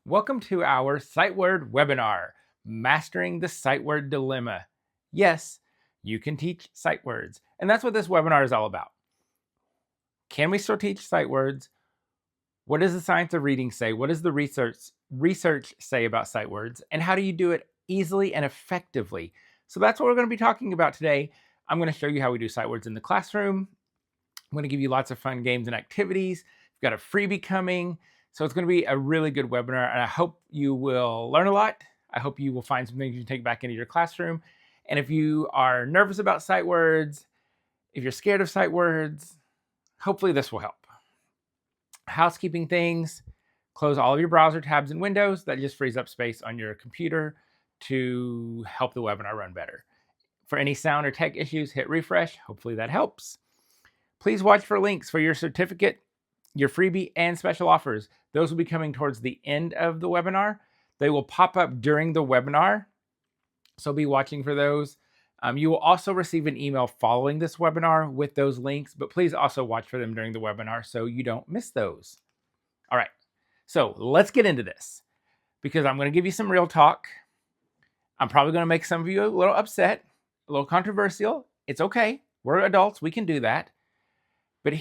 Welcome to our sight word webinar, Mastering the Sight Word Dilemma. Yes, you can teach sight words, and that's what this webinar is all about. Can we still teach sight words? What does the science of reading say? What does the research say about sight words? And how do you do it easily and effectively? So that's what we're going to be talking about today. I'm going to show you how we do sight words in the classroom. I'm going to give you lots of fun games and activities. We've got a freebie coming. So it's going to be a really good webinar, and I hope you will learn a lot. I hope you will find some things you can take back into your classroom. And if you are nervous about sight words, if you're scared of sight words, hopefully this will help. Housekeeping things: close all of your browser tabs and windows. That just frees up space on your computer to help the webinar run better. For any sound or tech issues, hit refresh. Hopefully that helps. Please watch for links for your certificate, your freebie, and special offers. Those will be coming towards the end of the webinar. They will pop up during the webinar, so be watching for those. You will also receive an email following this webinar with those links, but please also watch for them during the webinar so you don't miss those. All right, so let's get into this, because I'm going to give you some real talk. I'm probably going to make some of you a little upset, a little controversial. It's okay. We're adults. We can do that. But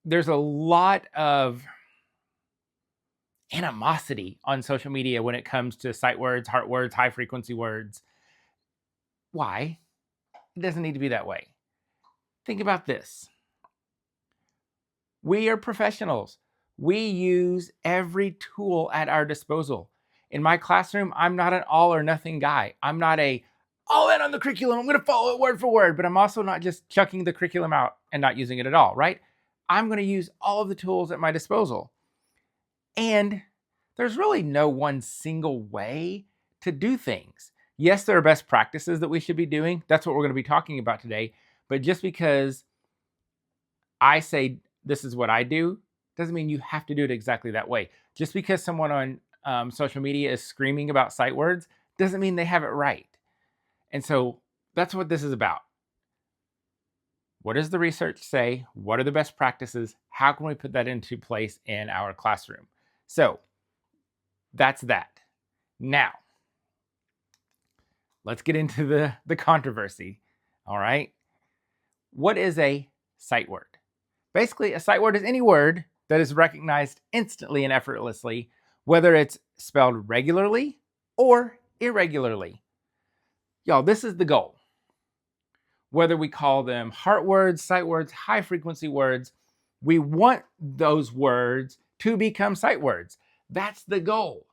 there's a lot of animosity on social media when it comes to sight words, heart words, high frequency words. Why? It doesn't need to be that way. Think about this. We are professionals. We use every tool at our disposal. In my classroom, I'm not an all or nothing guy. I'm not all in on the curriculum. I'm going to follow it word for word, but I'm also not just chucking the curriculum out and not using it at all, right? I'm going to use all of the tools at my disposal. And there's really no one single way to do things. Yes, there are best practices that we should be doing. That's what we're going to be talking about today. But just because I say this is what I do doesn't mean you have to do it exactly that way. Just because someone on social media is screaming about sight words doesn't mean they have it right. And so that's what this is about. What does the research say? What are the best practices? How can we put that into place in our classroom? So that's that. Now, let's get into the controversy. All right. What is a sight word? Basically, a sight word is any word that is recognized instantly and effortlessly, whether it's spelled regularly or irregularly. Y'all, this is the goal. Whether we call them heart words, sight words, high frequency words, we want those words to become sight words. That's the goal.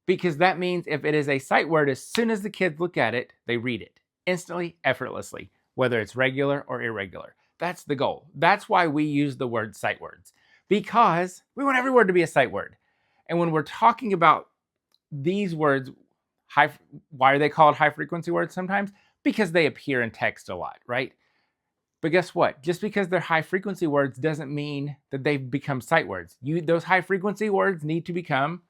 Because that means if it is a sight word, as soon as the kids look at it, they read it instantly, effortlessly, whether it's regular or irregular. That's the goal. That's why we use the word sight words, because we want every word to be a sight word. And when we're talking about these words, why are they called high frequency words sometimes? Because they appear in text a lot, right? But guess what? Just because they're high frequency words doesn't mean that they've become sight words. Those high frequency words need to become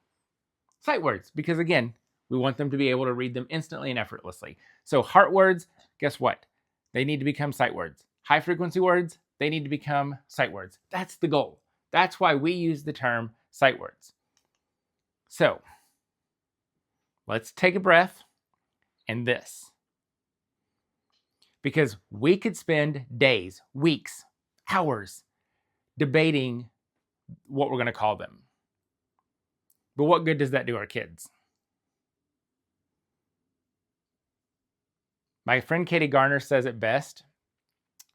sight words, because again, we want them to be able to read them instantly and effortlessly. So heart words, guess what? They need to become sight words. High frequency words, they need to become sight words. That's the goal. That's why we use the term sight words. So let's take a breath and this. Because we could spend days, weeks, hours debating what we're going to call them. But what good does that do our kids? My friend Katie Garner says it best.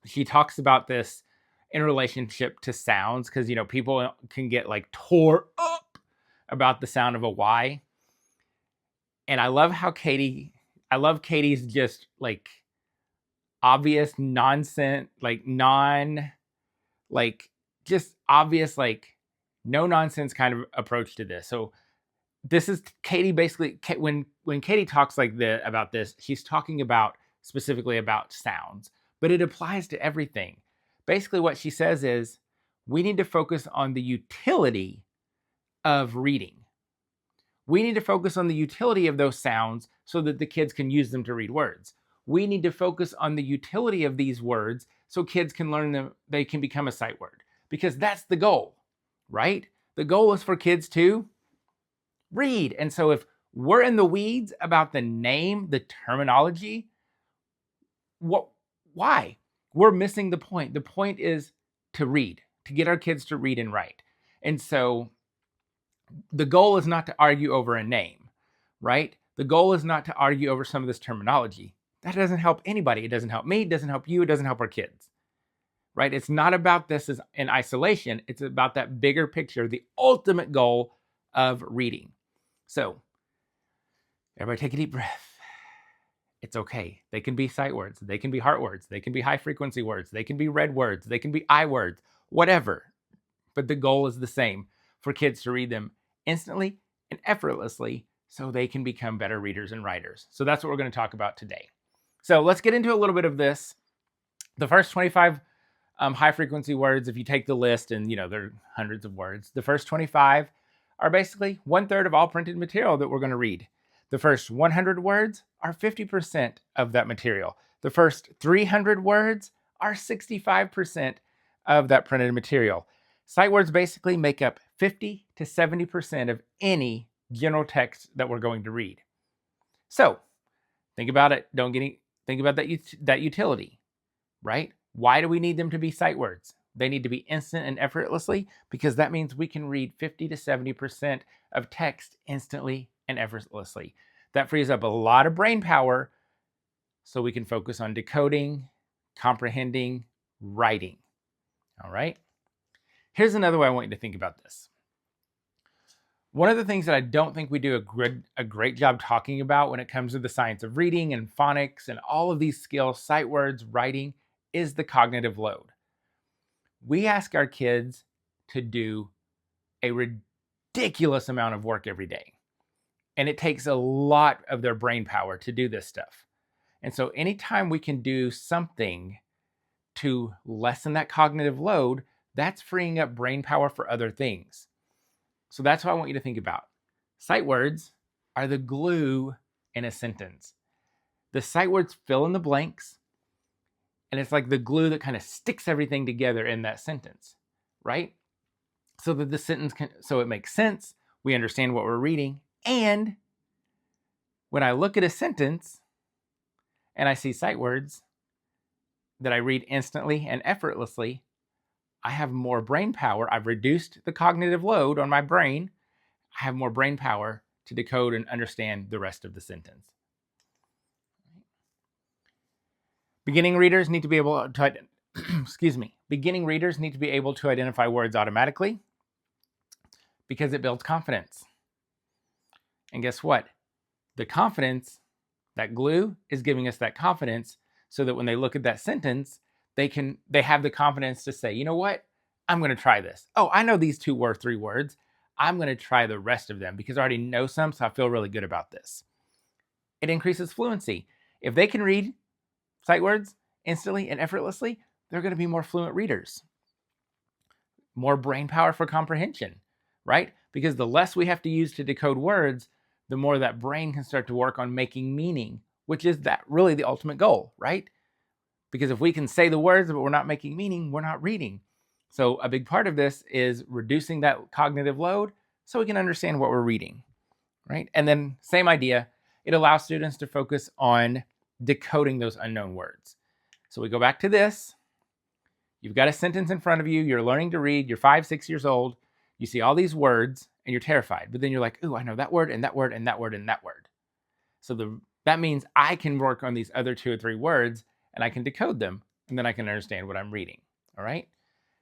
She talks about this in relationship to sounds, because people can get like tore up about the sound of a Y. And I love Katie's just like obvious nonsense, just obvious, like no nonsense kind of approach to this. So this is Katie basically, when Katie talks about this, she's talking about specifically about sounds, but it applies to everything. Basically what she says is we need to focus on the utility of reading. We need to focus on the utility of those sounds so that the kids can use them to read words. We need to focus on the utility of these words so kids can learn them, they can become a sight word, because that's the goal, right? The goal is for kids to read. And so if we're in the weeds about the name, the terminology, why? We're missing the point. The point is to read, to get our kids to read and write. And so the goal is not to argue over a name, right? The goal is not to argue over some of this terminology. That doesn't help anybody. It doesn't help me. It doesn't help you. It doesn't help our kids, right? It's not about this as in isolation. It's about that bigger picture, the ultimate goal of reading. So everybody take a deep breath. It's okay. They can be sight words. They can be heart words. They can be high frequency words. They can be red words. They can be I words, whatever. But the goal is the same, for kids to read them instantly and effortlessly so they can become better readers and writers. So that's what we're going to talk about today. So let's get into a little bit of this. The first 25 high frequency words, if you take the list, and there are hundreds of words, the first 25 are basically 1/3 of all printed material that we're going to read. The first 100 words are 50% of that material. The first 300 words are 65% of that printed material. Sight words basically make up 50 to 70% of any general text that we're going to read. So think about it. Think about that utility, right? Why do we need them to be sight words? They need to be instant and effortlessly, because that means we can read 50 to 70% of text instantly and effortlessly. That frees up a lot of brain power so we can focus on decoding, comprehending, writing. All right? Here's another way I want you to think about this. One of the things that I don't think we do a great job talking about when it comes to the science of reading and phonics and all of these skills, sight words, writing, is the cognitive load. We ask our kids to do a ridiculous amount of work every day. And it takes a lot of their brain power to do this stuff. And so anytime we can do something to lessen that cognitive load, that's freeing up brain power for other things. So that's what I want you to think about. Sight words are the glue in a sentence. The sight words fill in the blanks, and it's like the glue that kind of sticks everything together in that sentence, right? So that the sentence so it makes sense, we understand what we're reading, and when I look at a sentence and I see sight words that I read instantly and effortlessly, I have more brain power. I've reduced the cognitive load on my brain. I have more brain power to decode and understand the rest of the sentence. Beginning readers need to be able to Beginning readers need to be able to identify words automatically, because it builds confidence. And guess what? The confidence, that glue, is giving us that confidence so that when they look at that sentence, they have the confidence to say, you know what? I'm going to try this. Oh, I know these 2 or 3 words. I'm going to try the rest of them because I already know some, so I feel really good about this. It increases fluency. If they can read sight words instantly and effortlessly, they're going to be more fluent readers. More brain power for comprehension, right? Because the less we have to use to decode words, the more that brain can start to work on making meaning, which is that really the ultimate goal, right? Because if we can say the words but we're not making meaning, we're not reading. So a big part of this is reducing that cognitive load so we can understand what we're reading, right? And then same idea, it allows students to focus on decoding those unknown words. So we go back to this. You've got a sentence in front of you. You're learning to read. You're 5, 6 years old. You see all these words and you're terrified. But then you're like, ooh, I know that word and that word and that word and that word. So that means I can work on these other 2 or 3 words and I can decode them, and then I can understand what I'm reading. All right?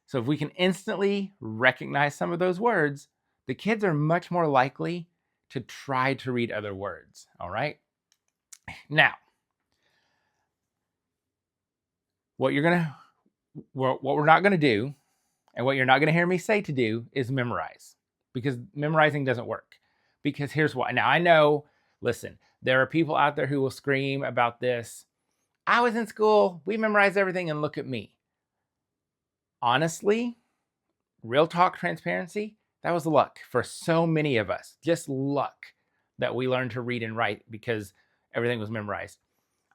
So if we can instantly recognize some of those words, the kids are much more likely to try to read other words. All right? Now, what we're not going to do, and what you're not going to hear me say to do, is memorize, because memorizing doesn't work. Because here's why. Now, I know, listen, there are people out there who will scream about this. I was in school, we memorized everything, and look at me. Honestly, real talk, transparency, that was luck for so many of us. Just luck that we learned to read and write because everything was memorized.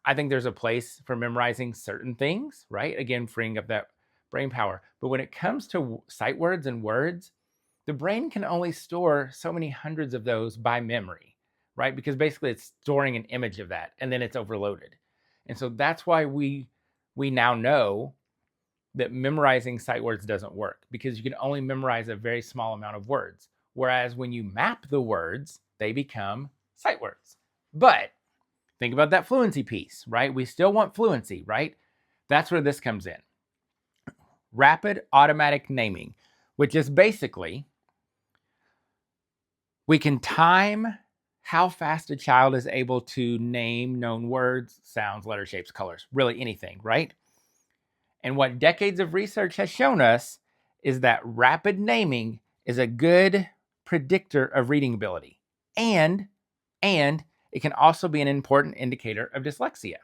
I think there's a place for memorizing certain things, right? Again, freeing up that brain power. But when it comes to sight words and words, the brain can only store so many hundreds of those by memory, right? Because basically it's storing an image of that and then it's overloaded. And so that's why we now know that memorizing sight words doesn't work, because you can only memorize a very small amount of words. Whereas when you map the words, they become sight words. But think about that fluency piece, right? We still want fluency, right? That's where this comes in. Rapid automatic naming, which is basically we can time how fast a child is able to name known words, sounds, letter shapes, colors, really anything, right? And what decades of research has shown us is that rapid naming is a good predictor of reading ability. And it can also be an important indicator of dyslexia,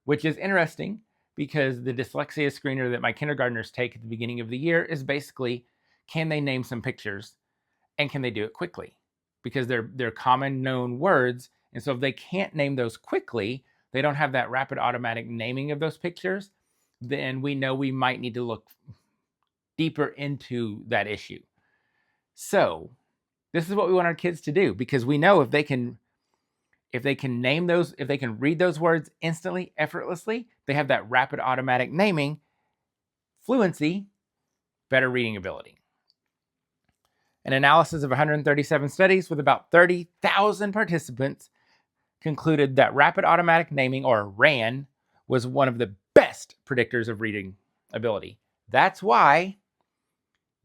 which is interesting because the dyslexia screener that my kindergartners take at the beginning of the year is basically, can they name some pictures and can they do it quickly? Because they're common known words. And so if they can't name those quickly, they don't have that rapid automatic naming of those pictures, then we know we might need to look deeper into that issue. So this is what we want our kids to do, because we know if they can name those, if they can read those words instantly, effortlessly, they have that rapid automatic naming, fluency, better reading ability. An analysis of 137 studies with about 30,000 participants concluded that rapid automatic naming, or RAN, was one of the best predictors of reading ability. That's why,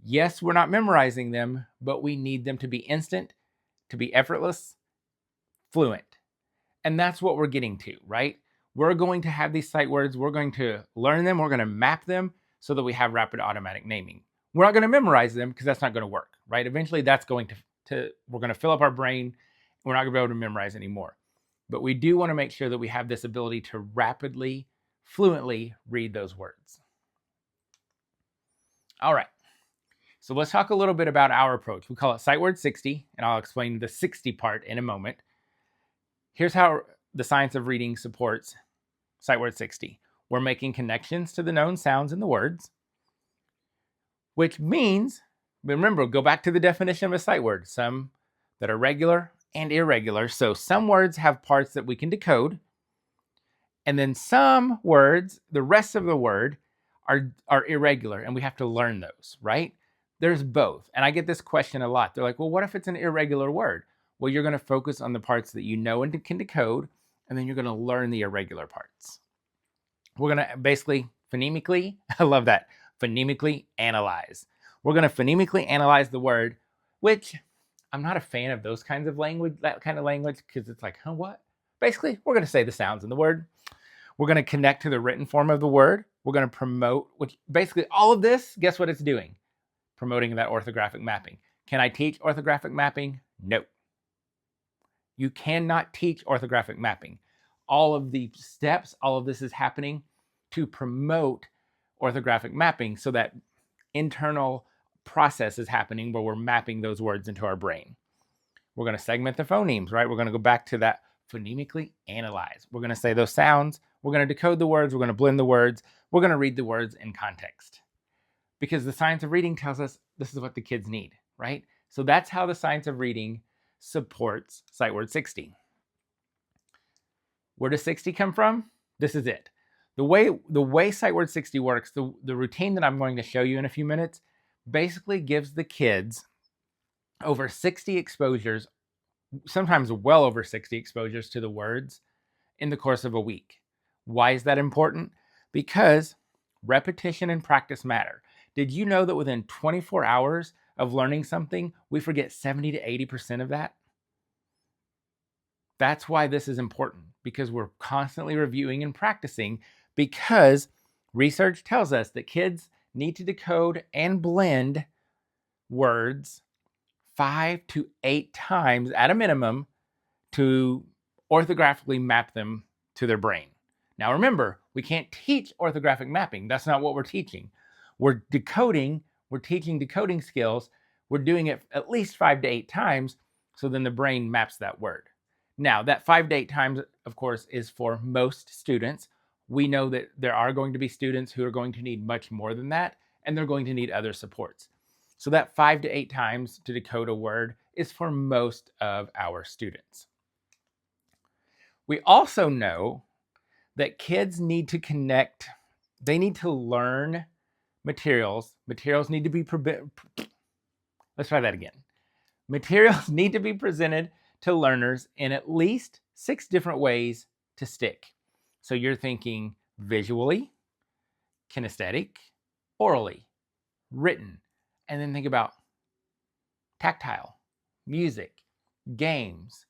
yes, we're not memorizing them, but we need them to be instant, to be effortless, fluent. And that's what we're getting to, right? We're going to have these sight words. We're going to learn them. We're going to map them so that we have rapid automatic naming. We're not going to memorize them because that's not going to work, right? Eventually that's going to we're going to fill up our brain. We're not going to be able to memorize anymore. But we do want to make sure that we have this ability to rapidly, fluently read those words. All right. So let's talk a little bit about our approach. We call it Sight Word 60, and I'll explain the 60 part in a moment. Here's how the science of reading supports Sight Word 60. We're making connections to the known sounds in the words, which means, remember, go back to the definition of a sight word, some that are regular and irregular. So some words have parts that we can decode, and then some words, the rest of the word, are irregular, and we have to learn those, right? There's both. And I get this question a lot. They're like, well, what if it's an irregular word? Well, you're going to focus on the parts that you know and can decode, and then you're going to learn the irregular parts. We're going to basically phonemically, I love that, phonemically analyze. We're going to phonemically analyze the word, which I'm not a fan of those kinds of language, that kind of language, because it's like, huh, what? Basically, we're going to say the sounds in the word. We're going to connect to the written form of the word. We're going to promote, which basically all of this, guess what it's doing? Promoting that orthographic mapping. Can I teach orthographic mapping? No. You cannot teach orthographic mapping. All of the steps, all of this is happening to promote orthographic mapping, so that internal process is happening where we're mapping those words into our brain. We're going to segment the phonemes, right? We're going to go back to that phonemically analyze. We're going to say those sounds. We're going to decode the words. We're going to blend the words. We're going to read the words in context. Because the science of reading tells us this is what the kids need, right? So that's how the science of reading supports Sight Word 60. Where does 60 come from? This is it. The way Sight Word 60 works, the routine that I'm going to show you in a few minutes, basically gives the kids over 60 exposures, sometimes well over 60 exposures to the words in the course of a week. Why is that important? Because repetition and practice matter. Did you know that within 24 hours of learning something, we forget 70 to 80% of that? That's why this is important, because we're constantly reviewing and practicing, because research tells us that kids need to decode and blend words 5 to 8 times at a minimum to orthographically map them to their brain. Now remember, we can't teach orthographic mapping. That's not what we're teaching. We're decoding, we're teaching decoding skills. We're doing it at least 5 to 8 times, so then the brain maps that word. Now, that 5 to 8 times, of course, is for most students. We know that there are going to be students who are going to need much more than that, and they're going to need other supports. So that 5 to 8 times to decode a word is for most of our students. We also know that kids need to connect, they need to learn materials. Materials need to be, let's try that again. Materials need to be presented to learners in at least 6 different ways to stick. So you're thinking visually, kinesthetic, orally, written, and then think about tactile, music, games,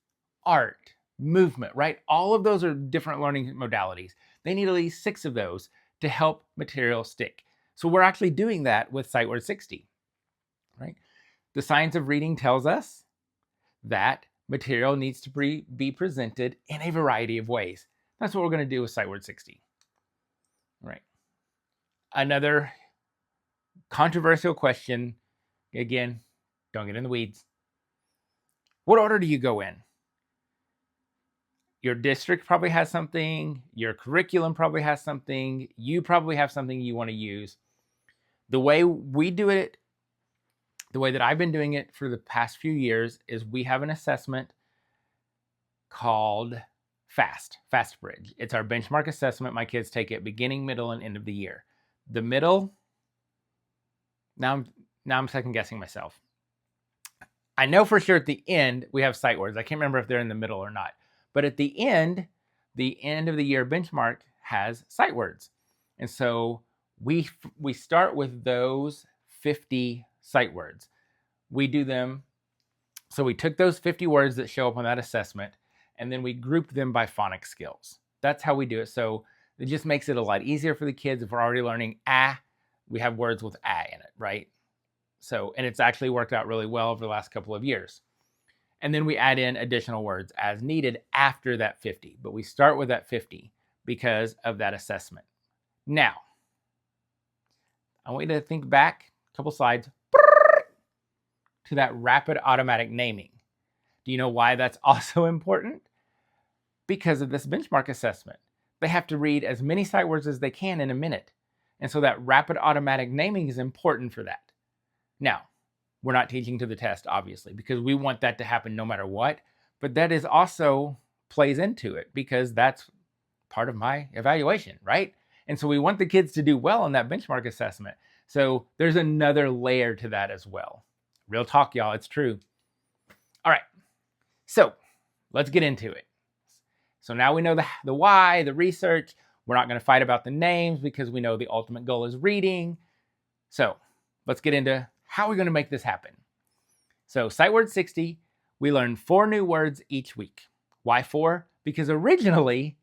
art, movement, right? All of those are different learning modalities. They need at least 6 of those to help material stick. So we're actually doing that with SightWord 60, right? The science of reading tells us that material needs to be presented in a variety of ways. That's what we're going to do with SightWord 60. Right. Another controversial question, again, don't get in the weeds. What order do you go in? Your district probably has something, your curriculum probably has something, you probably have something you want to use. The way we do it, the way that I've been doing it for the past few years, is we have an assessment called FAST Bridge. It's our benchmark assessment. My kids take it beginning, middle, and end of the year. The middle, now I'm second guessing myself. I know for sure at the end we have sight words. I can't remember if they're in the middle or not. But at the end of the year benchmark has sight words. And so we start with those 50 sight words. We do them, so we took those 50 words that show up on that assessment, and then we grouped them by phonics skills. That's how we do it. So it just makes it a lot easier for the kids. If we're already learning ah, we have words with ah in it, right? So, and it's actually worked out really well over the last couple of years. And then we add in additional words as needed after that 50. But we start with that 50 because of that assessment. Now, I want you to think back a couple slides to that rapid automatic naming. Do you know why that's also important? Because of this benchmark assessment. They have to read as many sight words as they can in a minute. And so that rapid automatic naming is important for that. Now, we're not teaching to the test, obviously, because we want that to happen no matter what. But that is also plays into it because that's part of my evaluation, right? And so we want the kids to do well on that benchmark assessment. So there's another layer to that as well. Real talk, y'all, it's true. All right, so let's get into it. So now we know the why, the research. We're not going to fight about the names because we know the ultimate goal is reading. So let's get into how we're going to make this happen. So SightWord 60, we learn 4 new words each week. Why 4? Because originally,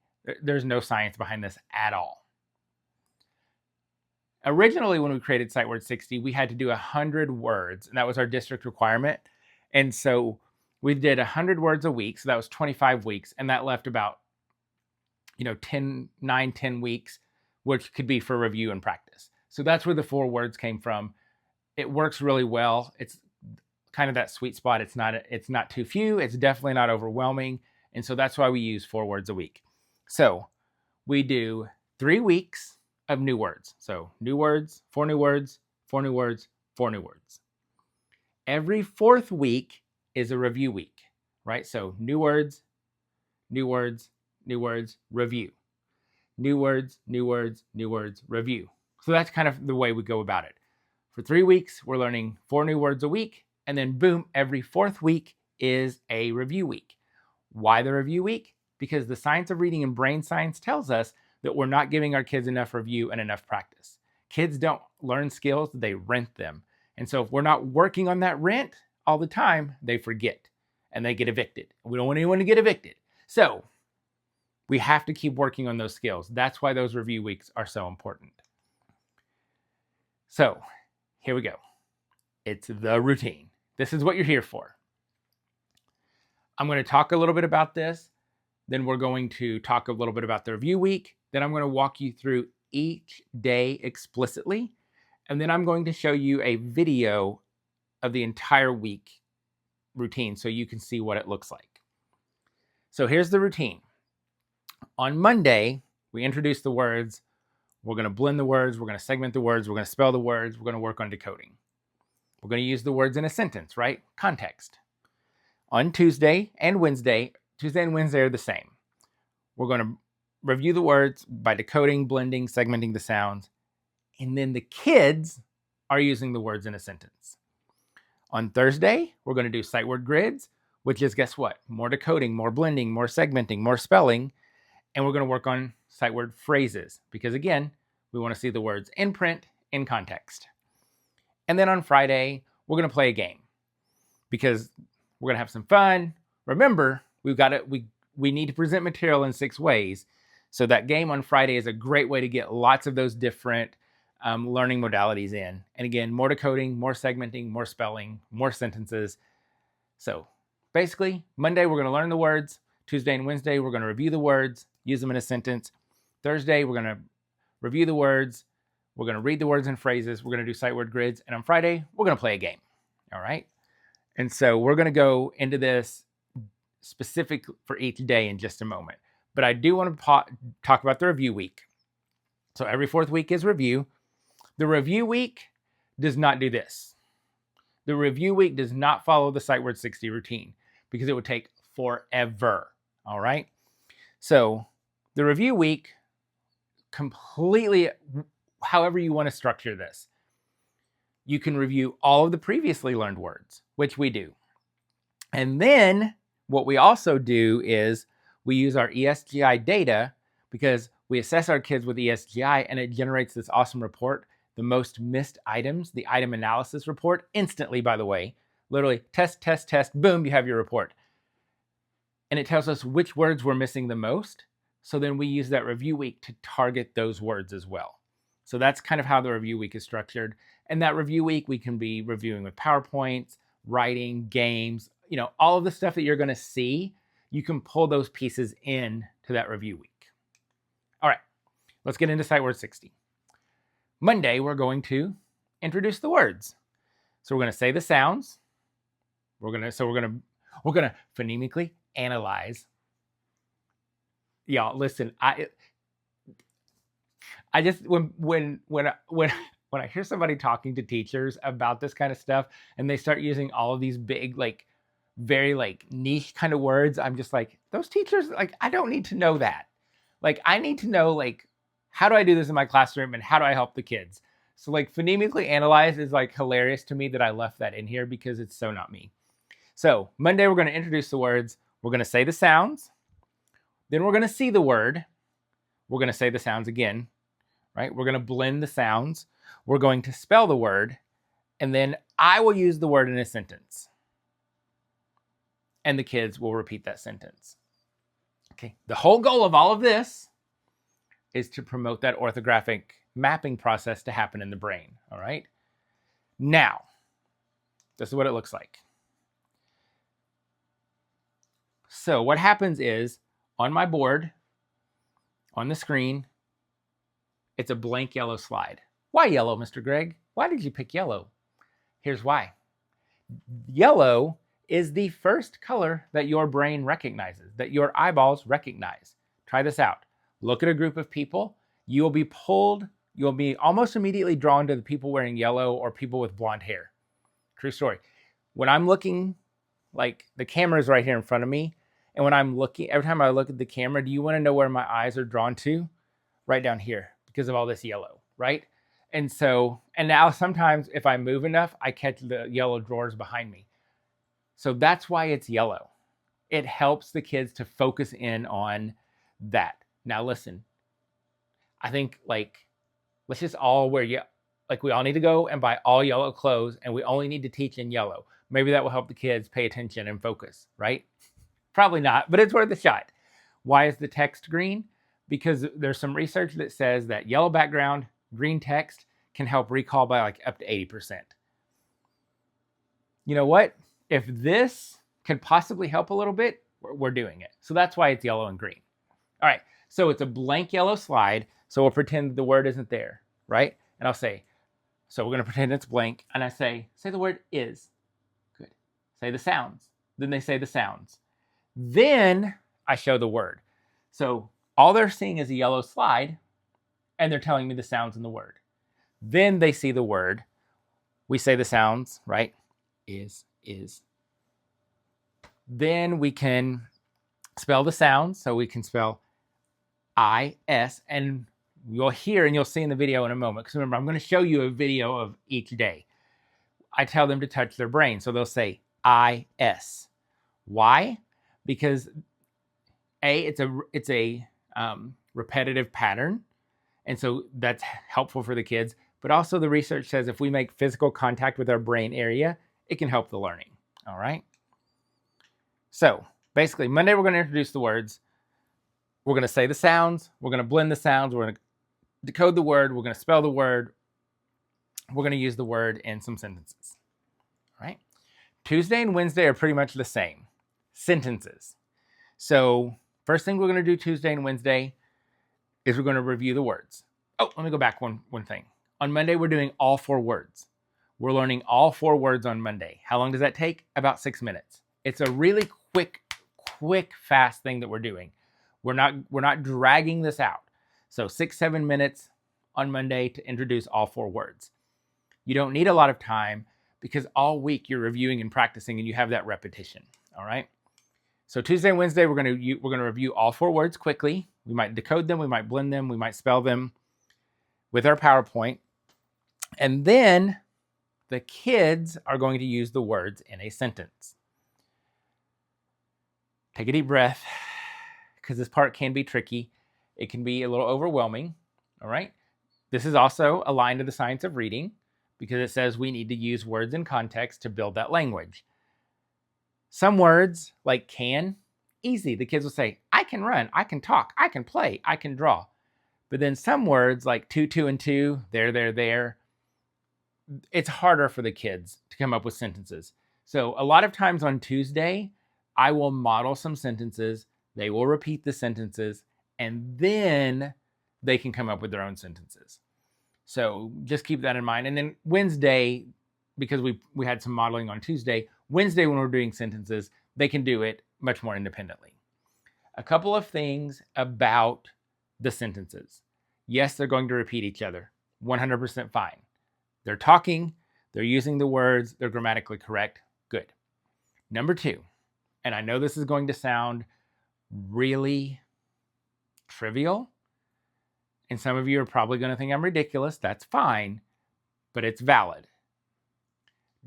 there's no science behind this at all. Originally, when we created SightWord 60, we had to do 100 words, and that was our district requirement. And so we did 100 words a week, so that was 25 weeks, and that left about 10 weeks, which could be for review and practice. So that's where the 4 words came from. It works really well. It's kind of that sweet spot. It's not too few. It's definitely not overwhelming. And so that's why we use 4 words a week. So we do 3 weeks of new words. So new words, 4 new words, 4 new words, 4 new words. Every 4th week is a review week, right? So new words, new words, new words, review. New words, new words, new words, review. So that's kind of the way we go about it. For 3 weeks, we're learning 4 new words a week, and then boom, every 4th week is a review week. Why the review week? Because the science of reading and brain science tells us that we're not giving our kids enough review and enough practice. Kids don't learn skills, they rent them. And so if we're not working on that rent all the time, they forget and they get evicted. We don't want anyone to get evicted. So we have to keep working on those skills. That's why those review weeks are so important. So here we go. It's the routine. This is what you're here for. I'm going to talk a little bit about this. Then we're going to talk a little bit about the review week. Then I'm going to walk you through each day explicitly. And then I'm going to show you a video of the entire week routine so you can see what it looks like. So here's the routine. On Monday, we introduce the words. We're going to blend the words. We're going to segment the words. We're going to spell the words. We're going to work on decoding. We're going to use the words in a sentence, right? Context. On Tuesday and Wednesday are the same. We're going to review the words by decoding, blending, segmenting the sounds, and then the kids are using the words in a sentence. On Thursday, we're going to do sight word grids, which is, guess what? More decoding, more blending, more segmenting, more spelling, and we're going to work on sight word phrases because, again, we want to see the words in print, in context. And then on Friday, we're going to play a game because we're going to have some fun. Remember, we need to present material in 6 ways. So that game on Friday is a great way to get lots of those different learning modalities in. And again, more decoding, more segmenting, more spelling, more sentences. So basically, Monday, we're going to learn the words. Tuesday and Wednesday, we're going to review the words, use them in a sentence. Thursday, we're going to review the words. We're going to read the words and phrases. We're going to do sight word grids. And on Friday, we're going to play a game. All right. And so we're going to go into this specific for each day in just a moment. But I do want to talk about the review week. So every 4th week is review. The review week does not do this. The review week does not follow the sight word 60 routine because it would take forever. All right. So the review week, completely however you want to structure this. You can review all of the previously learned words, which we do. And then what we also do is we use our ESGI data because we assess our kids with ESGI and it generates this awesome report, the most missed items, the item analysis report, instantly, by the way. Literally, test, test, test, boom, you have your report. And it tells us which words we're missing the most. So then we use that review week to target those words as well. So that's kind of how the review week is structured. And that review week, we can be reviewing with PowerPoints, writing, games, all of the stuff that you're going to see, you can pull those pieces in to that review week. All right, let's get into sight word 60. Monday, we're going to introduce the words. So we're going to say the sounds. We're going to phonemically analyze. Y'all, listen, I just when I hear somebody talking to teachers about this kind of stuff and they start using all of these big, very niche kind of words, I'm just like, those teachers, I don't need to know that. I need to know, how do I do this in my classroom and how do I help the kids? So phonemically analyze is hilarious to me that I left that in here because it's so not me. So Monday, we're going to introduce the words. We're going to say the sounds. Then we're going to see the word. We're going to say the sounds again, right? We're going to blend the sounds. We're going to spell the word. And then I will use the word in a sentence. And the kids will repeat that sentence. Okay. The whole goal of all of this is to promote that orthographic mapping process to happen in the brain. All right. Now, this is what it looks like. So what happens is on my board, on the screen, it's a blank yellow slide. Why yellow, Mr. Greg? Why did you pick yellow? Here's why. Yellow is the first color that your brain recognizes, that your eyeballs recognize. Try this out. Look at a group of people. You'll be almost immediately drawn to the people wearing yellow or people with blonde hair. True story. When I'm looking, the camera is right here in front of me, and when I'm looking, every time I look at the camera, do you want to know where my eyes are drawn to? Right down here, because of all this yellow, right? And now sometimes if I move enough, I catch the yellow drawers behind me. So that's why it's yellow. It helps the kids to focus in on that. Now listen, I think let's just all wear we all need to go and buy all yellow clothes and we only need to teach in yellow. Maybe that will help the kids pay attention and focus, right? Probably not, but it's worth a shot. Why is the text green? Because there's some research that says that yellow background, green text can help recall by up to 80%. You know what? If this could possibly help a little bit, we're doing it. So that's why it's yellow and green. All right, so it's a blank yellow slide. So we'll pretend the word isn't there, right? And I'll say, so we're going to pretend it's blank. And I say the word is. Good. Say the sounds. Then they say the sounds. Then I show the word. So all they're seeing is a yellow slide, and they're telling me the sounds in the word. Then they see the word. We say the sounds, right? Is. Then we can spell the sounds. So we can spell I-S, and you'll hear and you'll see in the video in a moment. Because remember, I'm going to show you a video of each day. I tell them to touch their brain. So they'll say I-S. Why? Because it's a repetitive pattern. And so that's helpful for the kids. But also the research says if we make physical contact with our brain area, it can help the learning. All right. So basically Monday, we're going to introduce the words. We're going to say the sounds. We're going to blend the sounds. We're going to decode the word. We're going to spell the word. We're going to use the word in some sentences. All right. Tuesday and Wednesday are pretty much the same. Sentences. So first thing we're going to do Tuesday and Wednesday is we're going to review the words. Oh, let me go back one thing. On Monday, we're doing all 4 words. We're learning all 4 words on Monday. How long does that take? About 6 minutes. It's a really quick, fast thing that we're doing. We're not dragging this out. So 6-7 minutes on Monday to introduce all 4 words. You don't need a lot of time because all week you're reviewing and practicing and you have that repetition. All right. So Tuesday and Wednesday, we're going to review all 4 words quickly. We might decode them. We might blend them. We might spell them with our PowerPoint. And then the kids are going to use the words in a sentence. Take a deep breath because this part can be tricky. It can be a little overwhelming. All right. This is also aligned to the science of reading because it says we need to use words in context to build that language. Some words like can, easy. The kids will say, I can run, I can talk, I can play, I can draw. But then some words like two, and two, there, it's harder for the kids to come up with sentences. So a lot of times on Tuesday, I will model some sentences. They will repeat the sentences, and then they can come up with their own sentences. So just keep that in mind. And then Wednesday, because we had some modeling on Tuesday, Wednesday when we're doing sentences, they can do it much more independently. A couple of things about the sentences. Yes, they're going to repeat each other. 100% fine. They're talking, they're using the words, they're grammatically correct. Good. Number 2, and I know this is going to sound really trivial, and some of you are probably going to think I'm ridiculous. That's fine, but it's valid.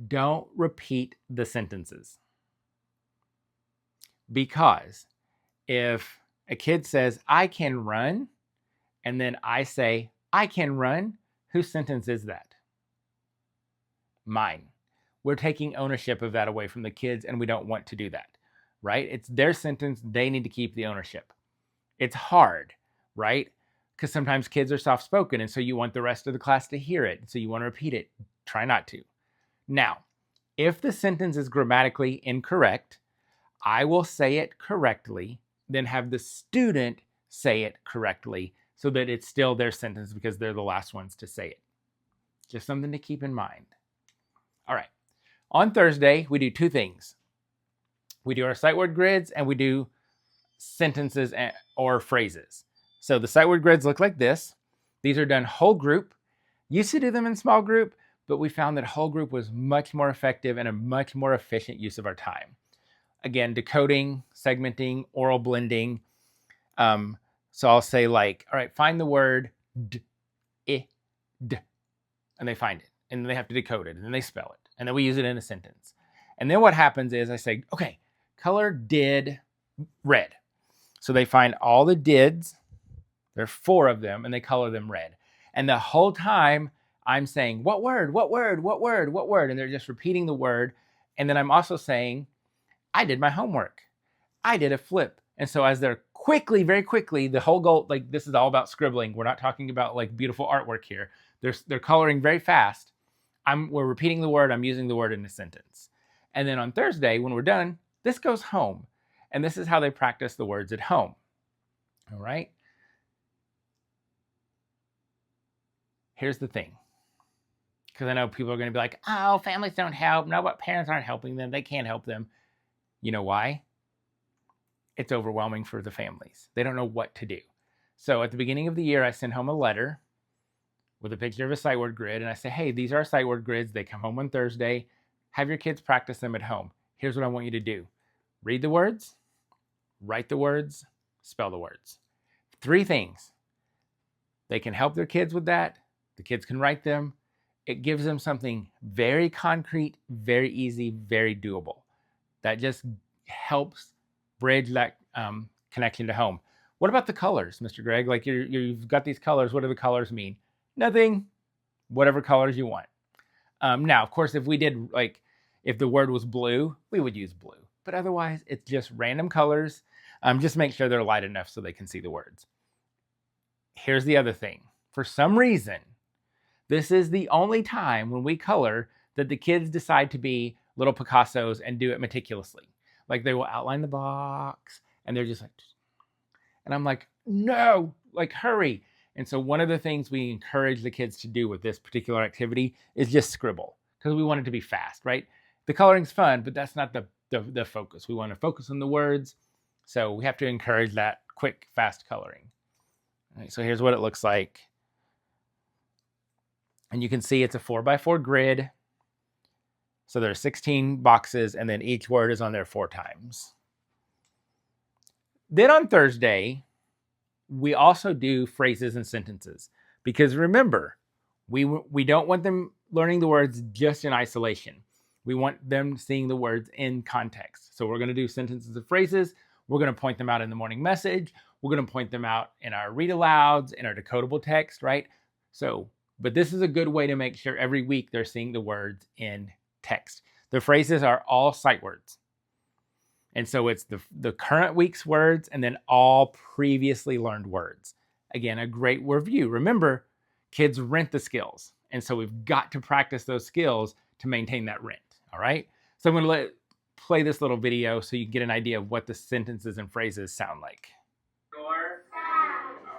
Don't repeat the sentences. Because if a kid says, I can run, and then I say, I can run, whose sentence is that? Mine. We're taking ownership of that away from the kids, and we don't want to do that, right? It's their sentence. They need to keep the ownership. It's hard, right? Because sometimes kids are soft-spoken, and so you want the rest of the class to hear it. So you want to repeat it. Try not to. Now, if the sentence is grammatically incorrect, I will say it correctly, then have the student say it correctly so that it's still their sentence because they're the last ones to say it. Just something to keep in mind. All right. On Thursday, we do 2 things. We do our sight word grids and we do sentences or phrases. So the sight word grids look like this. These are done whole group. Used to do them in small group, but we found that whole group was much more effective and a much more efficient use of our time. Again, decoding, segmenting, oral blending. So I'll say like, all right, find the word d, I, d, and they find it. And they have to decode it, and then they spell it. And then we use it in a sentence. And then what happens is I say, okay, color did red. So they find all the dids. There are 4 of them, and they color them red. And the whole time I'm saying, what word, what word, what word, what word? And they're just repeating the word. And then I'm also saying, I did my homework. I did a flip. And so as they're quickly, very quickly, the whole goal, like this is all about scribbling. We're not talking about like beautiful artwork here. They're coloring very fast. We're repeating the word. I'm using the word in a sentence. And then on Thursday, when we're done, this goes home. And this is how they practice the words at home. All right. Here's the thing. Because I know people are going to be like, oh, families don't help. No, but parents aren't helping them. They can't help them. You know why? It's overwhelming for the families. They don't know what to do. So at the beginning of the year, I send home a letter with a picture of a sight word grid, and I say, hey, these are our sight word grids. They come home on Thursday. Have your kids practice them at home. Here's what I want you to do. Read the words, write the words, spell the words. 3 things. They can help their kids with that. The kids can write them. It gives them something very concrete, very easy, very doable. That just helps bridge that connection to home. What about the colors, Mr. Greg? Like you've got these colors. What do the colors mean? Nothing. Whatever colors you want. Now, of course, if we did if the word was blue, we would use blue. But otherwise, it's just random colors. Just make sure they're light enough so they can see the words. Here's the other thing. For some reason, this is the only time when we color that the kids decide to be little Picassos and do it meticulously. Like they will outline the box and they're just like, and I'm like, no, like hurry. And so one of the things we encourage the kids to do with this particular activity is just scribble, because we want it to be fast, right? The coloring's fun, but that's not the focus. We want to focus on the words. So we have to encourage that quick, fast coloring. All right, so here's what it looks like. And you can see it's a 4x4 grid. So there are 16 boxes, and then each word is on there 4 times. Then on Thursday, we also do phrases and sentences. Because remember, we don't want them learning the words just in isolation. We want them seeing the words in context. So we're going to do sentences and phrases. We're going to point them out in the morning message. We're going to point them out in our read alouds, in our decodable text, right? But this is a good way to make sure every week they're seeing the words in text. The phrases are all sight words. And so it's the current week's words and then all previously learned words. Again, a great review. Remember, kids rent the skills. And so we've got to practice those skills to maintain that rent. All right. So I'm going to play this little video so you can get an idea of what the sentences and phrases sound like. All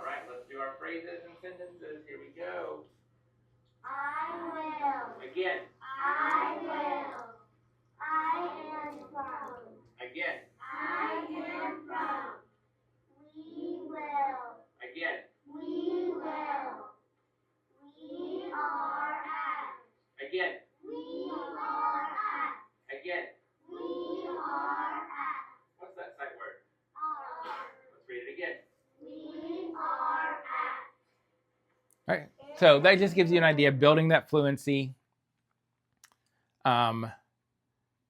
right, let's do our phrases and sentences. Here we go. I will. Again. I will. I am from. Again. I am from. We will. Again. We will. We are at. Again. We are at. Again. We are at. What's that sight word? Are. Let's read it again. We are at. All right. So that just gives you an idea of building that fluency,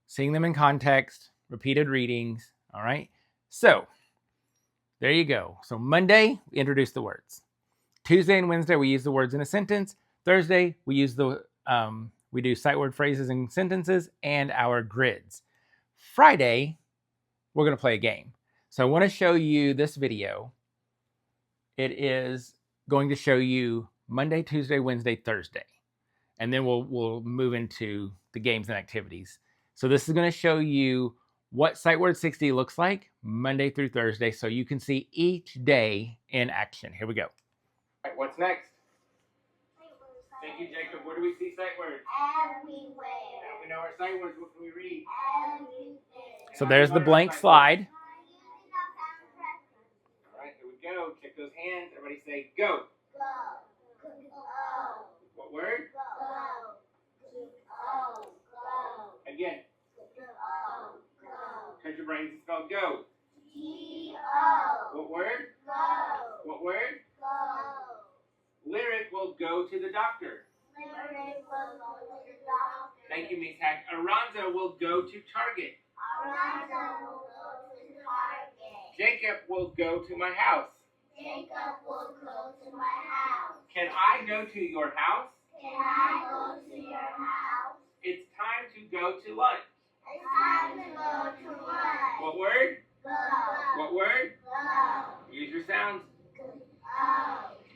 seeing them in context, repeated readings. All right. So there you go. So Monday, we introduce the words. Tuesday and Wednesday, we use the words in a sentence. Thursday, we use we do sight word phrases and sentences and our grids. Friday, we're going to play a game. So I want to show you this video. It is going to show you Monday, Tuesday, Wednesday, Thursday. And then we'll move into the games and activities. So this is going to show you what Sight Word 60 looks like Monday through Thursday, so you can see each day in action. Here we go. All right, what's next? Thank you, Jacob. Where do we see sight words? Everywhere. Now we know our sight words. What can we read? Everything. So there's the blank slide. All right, here we go. Check those hands. Everybody say go. Go. Go. What word? Go. Go. Go. Again. Go. Go. Touch your brains and spell go. G-O. What word? Go. What word? Go. Lyric will go to the doctor. Lyric will go to the doctor. Thank you, Miss Hack. Aranza will go to Target. Aranza will go to Target. Jacob will go to my house. Jacob will go to my house. Can I go to your house? Can I go to your house? It's time to go to lunch. It's time to go to lunch. What word? Go. What word? Go. Use your sounds. Go.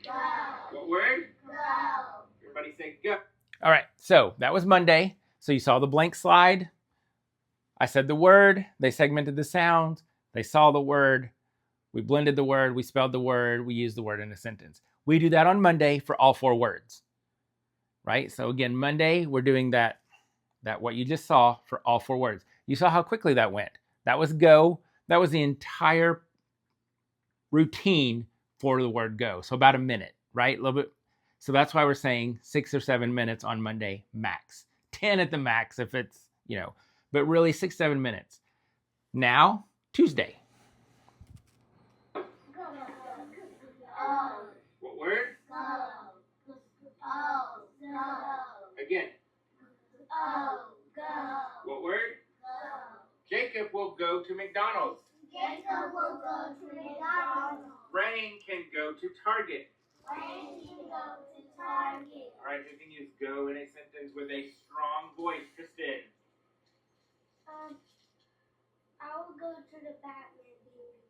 Go. What word? Go. Everybody say go. All right, so that was Monday. So you saw the blank slide. I said the word. They segmented the sounds. They saw the word. We blended the word. We spelled the word. We used the word in a sentence. We do that on Monday for all 4 words. Right? So again, Monday, we're doing that what you just saw for all 4 words. You saw how quickly that went. That was go. That was the entire routine for the word go. So about a minute, right? A little bit. So that's why we're saying 6 or 7 minutes on Monday max. 10 at the max if it's, but really 6, 7 minutes. Now, Tuesday. What word? Again. What word? Jacob will go to McDonald's. Jacob will go to McDonald's. Rain can go to Target. Rain can go to Target. All right, who can use go in a sentence with a strong voice? Kristen. I will go to the Batman building.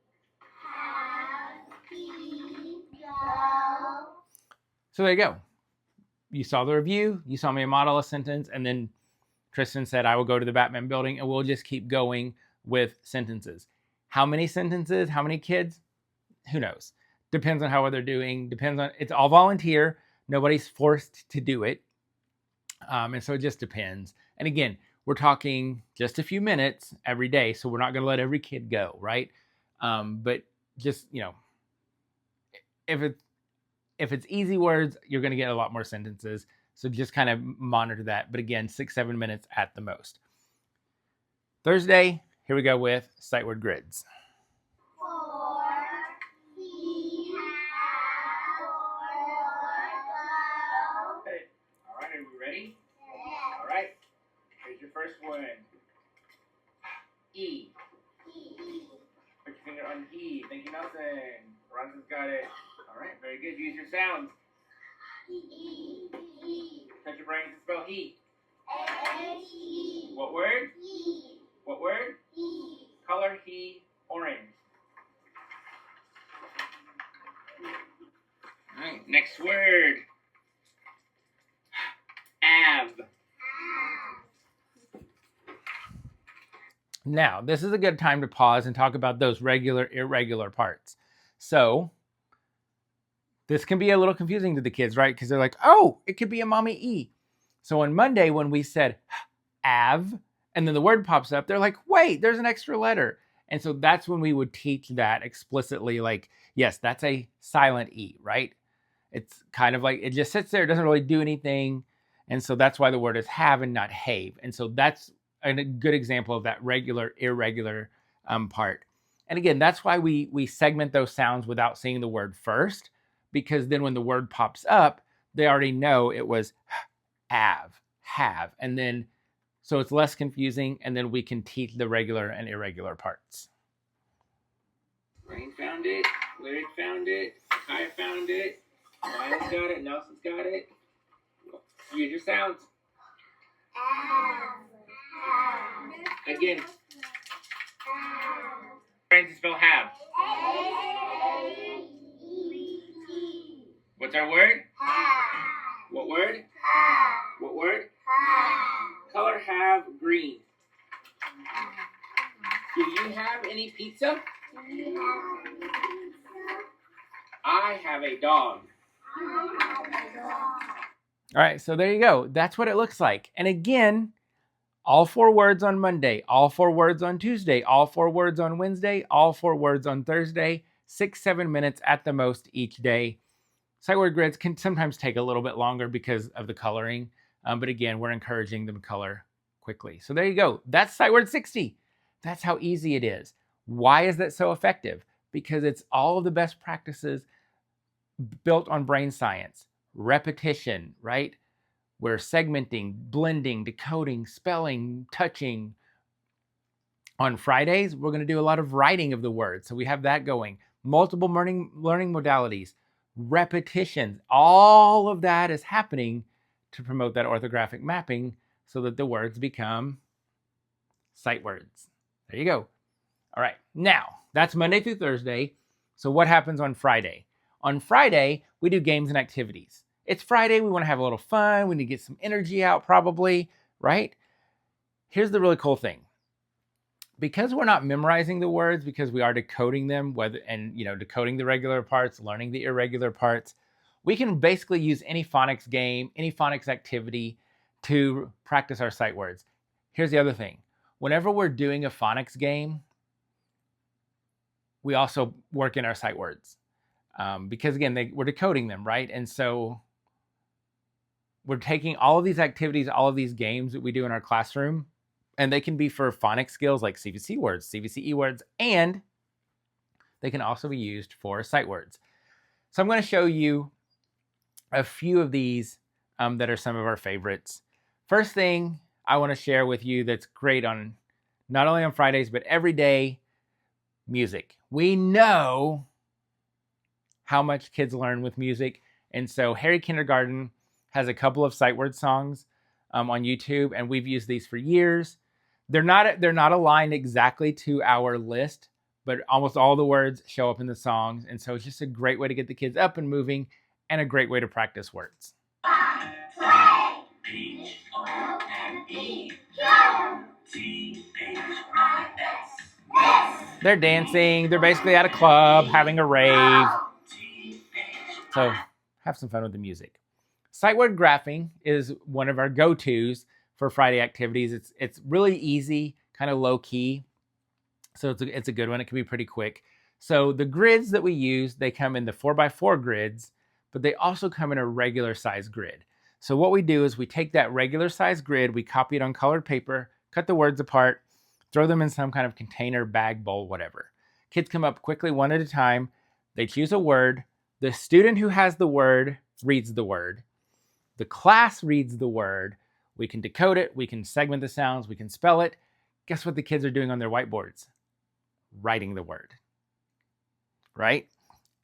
Have he go? So there you go. You saw the review, you saw me model a sentence, and then Tristan said, I will go to the Batman building, and we'll just keep going with sentences. How many sentences? How many kids? Who knows? Depends on how well they're doing. Depends on, it's all volunteer. Nobody's forced to do it. And so it just depends. And again, we're talking just a few minutes every day, so we're not going to let every kid go, right? But just, if it's easy words, you're going to get a lot more sentences. So just kind of monitor that. But again, 6, 7 minutes at the most. Thursday, here we go with sight word grids. For he has go. Okay. All right, are we ready? Yes. All right. Here's your first one. E. Put your finger on E. Thank you, Nelson. Ronson's got it. All right, very good. Use your sounds. Touch your brain to spell heat. H-E. What word? He. What word? He. Color he orange. All right, next word. Av. Now, this is a good time to pause and talk about those regular, irregular parts. So, this can be a little confusing to the kids, right? Because they're like, oh, it could be a mommy E. So on Monday, when we said av, and then the word pops up, they're like, wait, there's an extra letter. And so that's when we would teach that explicitly, like, yes, that's a silent E, right? It's kind of like, it just sits there, it doesn't really do anything. And so that's why the word is have and not have. And so that's a good example of that regular, irregular part. And again, that's why we segment those sounds without saying the word first, because then when the word pops up, they already know it was have. And then, so it's less confusing, and then we can teach the regular and irregular parts. Rain found it. Lyric found it. Kai found it. Ryan's got it. Nelson's got it. Use your sounds. Again. Trying to spell have. What's our word? What word? What word? Color have green. Do you have any pizza? I have a dog. All right, so there you go. That's what it looks like. And again, all 4 words on Monday, all 4 words on Tuesday, all 4 words on Wednesday, all 4 words on Thursday, 6, 7 minutes at the most each day. Sight word grids can sometimes take a little bit longer because of the coloring. But again, we're encouraging them to color quickly. So there you go. That's sight word 60. That's how easy it is. Why is that so effective? Because it's all of the best practices built on brain science. Repetition, right? We're segmenting, blending, decoding, spelling, touching. On Fridays, we're going to do a lot of writing of the words. So we have that going. Multiple learning modalities, repetitions. All of that is happening to promote that orthographic mapping so that the words become sight words. There you go. All right. Now, that's Monday through Thursday. So what happens on Friday? On Friday, we do games and activities. It's Friday. We want to have a little fun. We need to get some energy out probably, right? Here's the really cool thing. Because we're not memorizing the words, because we are decoding them, decoding the regular parts, learning the irregular parts, we can basically use any phonics game, any phonics activity to practice our sight words. Here's the other thing. Whenever we're doing a phonics game, we also work in our sight words. Because again, we're decoding them, right? And so we're taking all of these activities, all of these games that we do in our classroom, and they can be for phonics skills like CVC words, CVCE words, and they can also be used for sight words. So I'm going to show you a few of these that are some of our favorites. First thing I want to share with you that's great on not only on Fridays, but every day, music. We know how much kids learn with music. And so Harry Kindergarten has a couple of sight word songs on YouTube, and we've used these for years. They're not aligned exactly to our list, but almost all the words show up in the songs. And so it's just a great way to get the kids up and moving and a great way to practice words. Play. P-O-N-E-Q-T-H-I-S. They're dancing. They're basically at a club having a rave. So have some fun with the music. Sight word graphing is one of our go-tos for Friday activities. It's really easy, kind of low key. So it's a good one. It can be pretty quick. So the grids that we use, they come in the 4x4 grids, but they also come in a regular size grid. So what we do is we take that regular size grid, we copy it on colored paper, cut the words apart, throw them in some kind of container, bag, bowl, whatever. Kids come up quickly one at a time. They choose a word. The student who has the word reads the word. The class reads the word. We can decode it. We can segment the sounds. We can spell it. Guess what the kids are doing on their whiteboards? Writing the word, right?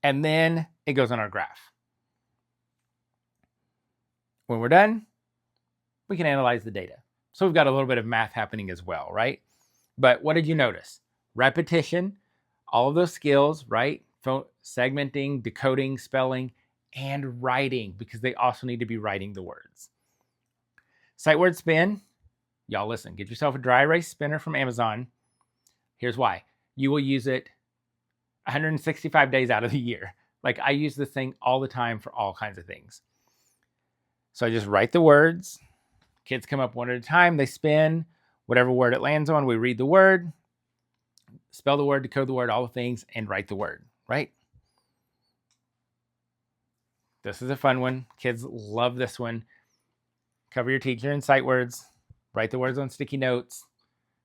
And then it goes on our graph. When we're done, we can analyze the data. So we've got a little bit of math happening as well, right? But what did you notice? Repetition, all of those skills, right? Segmenting, decoding, spelling, and writing, because they also need to be writing the words. Sight word spin. Y'all listen, get yourself a dry erase spinner from Amazon. Here's why. You will use it 165 days out of the year. Like, I use this thing all the time for all kinds of things. So I just write the words. Kids come up one at a time. They spin. Whatever word it lands on, we read the word, spell the word, decode the word, all the things, and write the word, right? This is a fun one. Kids love this one. Cover your teacher in sight words. Write the words on sticky notes.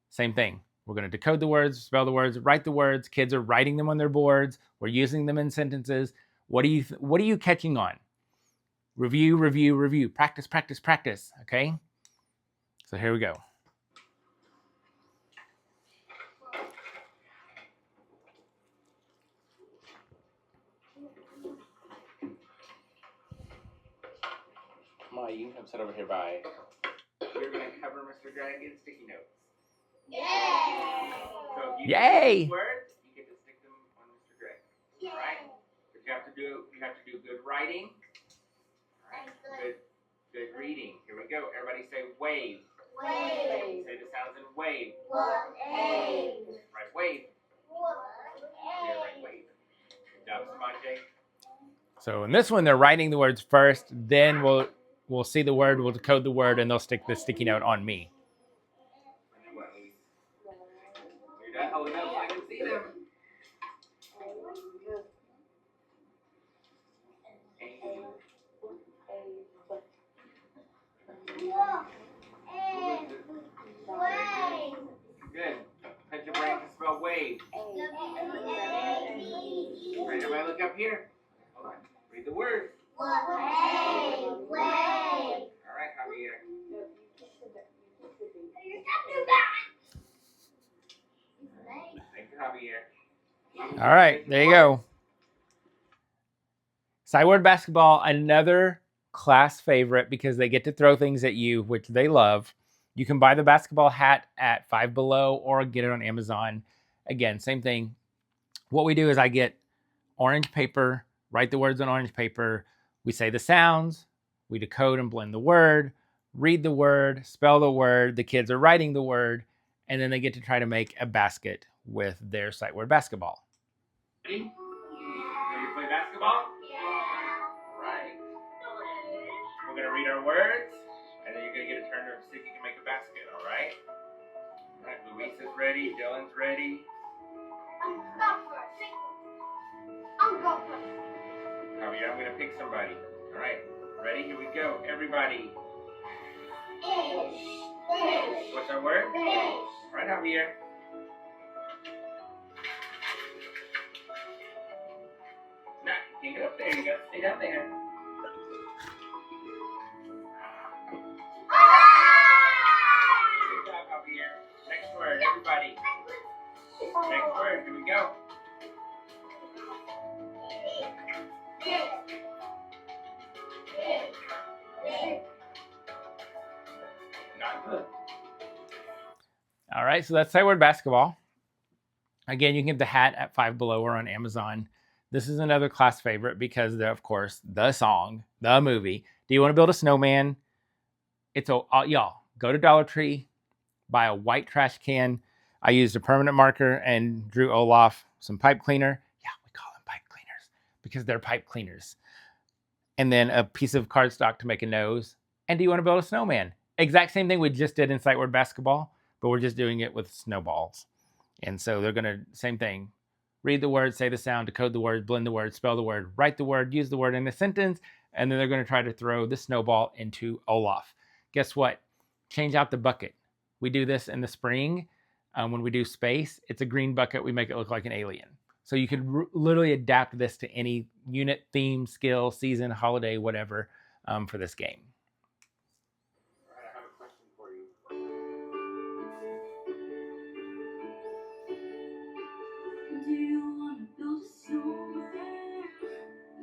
Same thing. We're going to decode the words, spell the words, write the words. Kids are writing them on their boards. We're using them in sentences. What are you catching on? Review, review, review. Practice, practice, practice. Okay? So here we go. Ma, you can come sit over here by. We're going to cover Mr. Greg in sticky notes. Yay! So if you Yay! get words, you get to stick them on Mr. Greg. All right? But you have to do good writing. All right? Good reading. Here we go. Everybody say wave. Wave. Say the sounds in wave. Wave. Right, wave. Yeah, right, wave. Good job, Samaj. So in this one, they're writing the words first. Then we'll see the word, we'll decode the word, and they'll stick the sticky note on me. You're done holding up so I can see them. Good. Touch your brain to spell wave. Right, everybody look up here. Hold on. Read the word. Wave. All right, Javier. Thank you, Javier. All right, there you go. Sight word basketball, another class favorite because they get to throw things at you, which they love. You can buy the basketball hat at Five Below or get it on Amazon. Again, same thing. What we do is I get orange paper, write the words on orange paper. We say the sounds, we decode and blend the word, read the word, spell the word. The kids are writing the word, and then they get to try to make a basket with their sight word basketball. Ready? Ready to play basketball? Right. We're going to read our words, and then you're going to get a turn to see if you can make a basket, all right? All right, Luis is ready. Dylan's ready. I'm going first. Javier, I'm going to pick somebody. All right. Ready? Here we go. Everybody. What's our word? Right over here. No, you can get up there. You got to stay down there. Good job over here. Next word, everybody. Next word. Here we go. Not good. All right, so that's sight word basketball. Again, you can get the hat at Five Below or on Amazon. This is another class favorite because, of course, the song, the movie. Do you want to build a snowman? It's y'all go to Dollar Tree, buy a white trash can. I used a permanent marker and drew Olaf some pipe cleaner. Yeah, we call them pipe cleaners because they're pipe cleaners. And then a piece of cardstock to make a nose. And do you want to build a snowman? Exact same thing we just did in sight word basketball, but we're just doing it with snowballs. And so they're going to, same thing. Read the word, say the sound, decode the word, blend the word, spell the word, write the word, use the word in a sentence, and then they're going to try to throw the snowball into Olaf. Guess what? Change out the bucket. We do this in the spring when we do space. It's a green bucket. We make it look like an alien. So you could literally adapt this to any unit, theme, skill, season, holiday, whatever for this game. All right, I have a question for you. Do you want to build a snowman?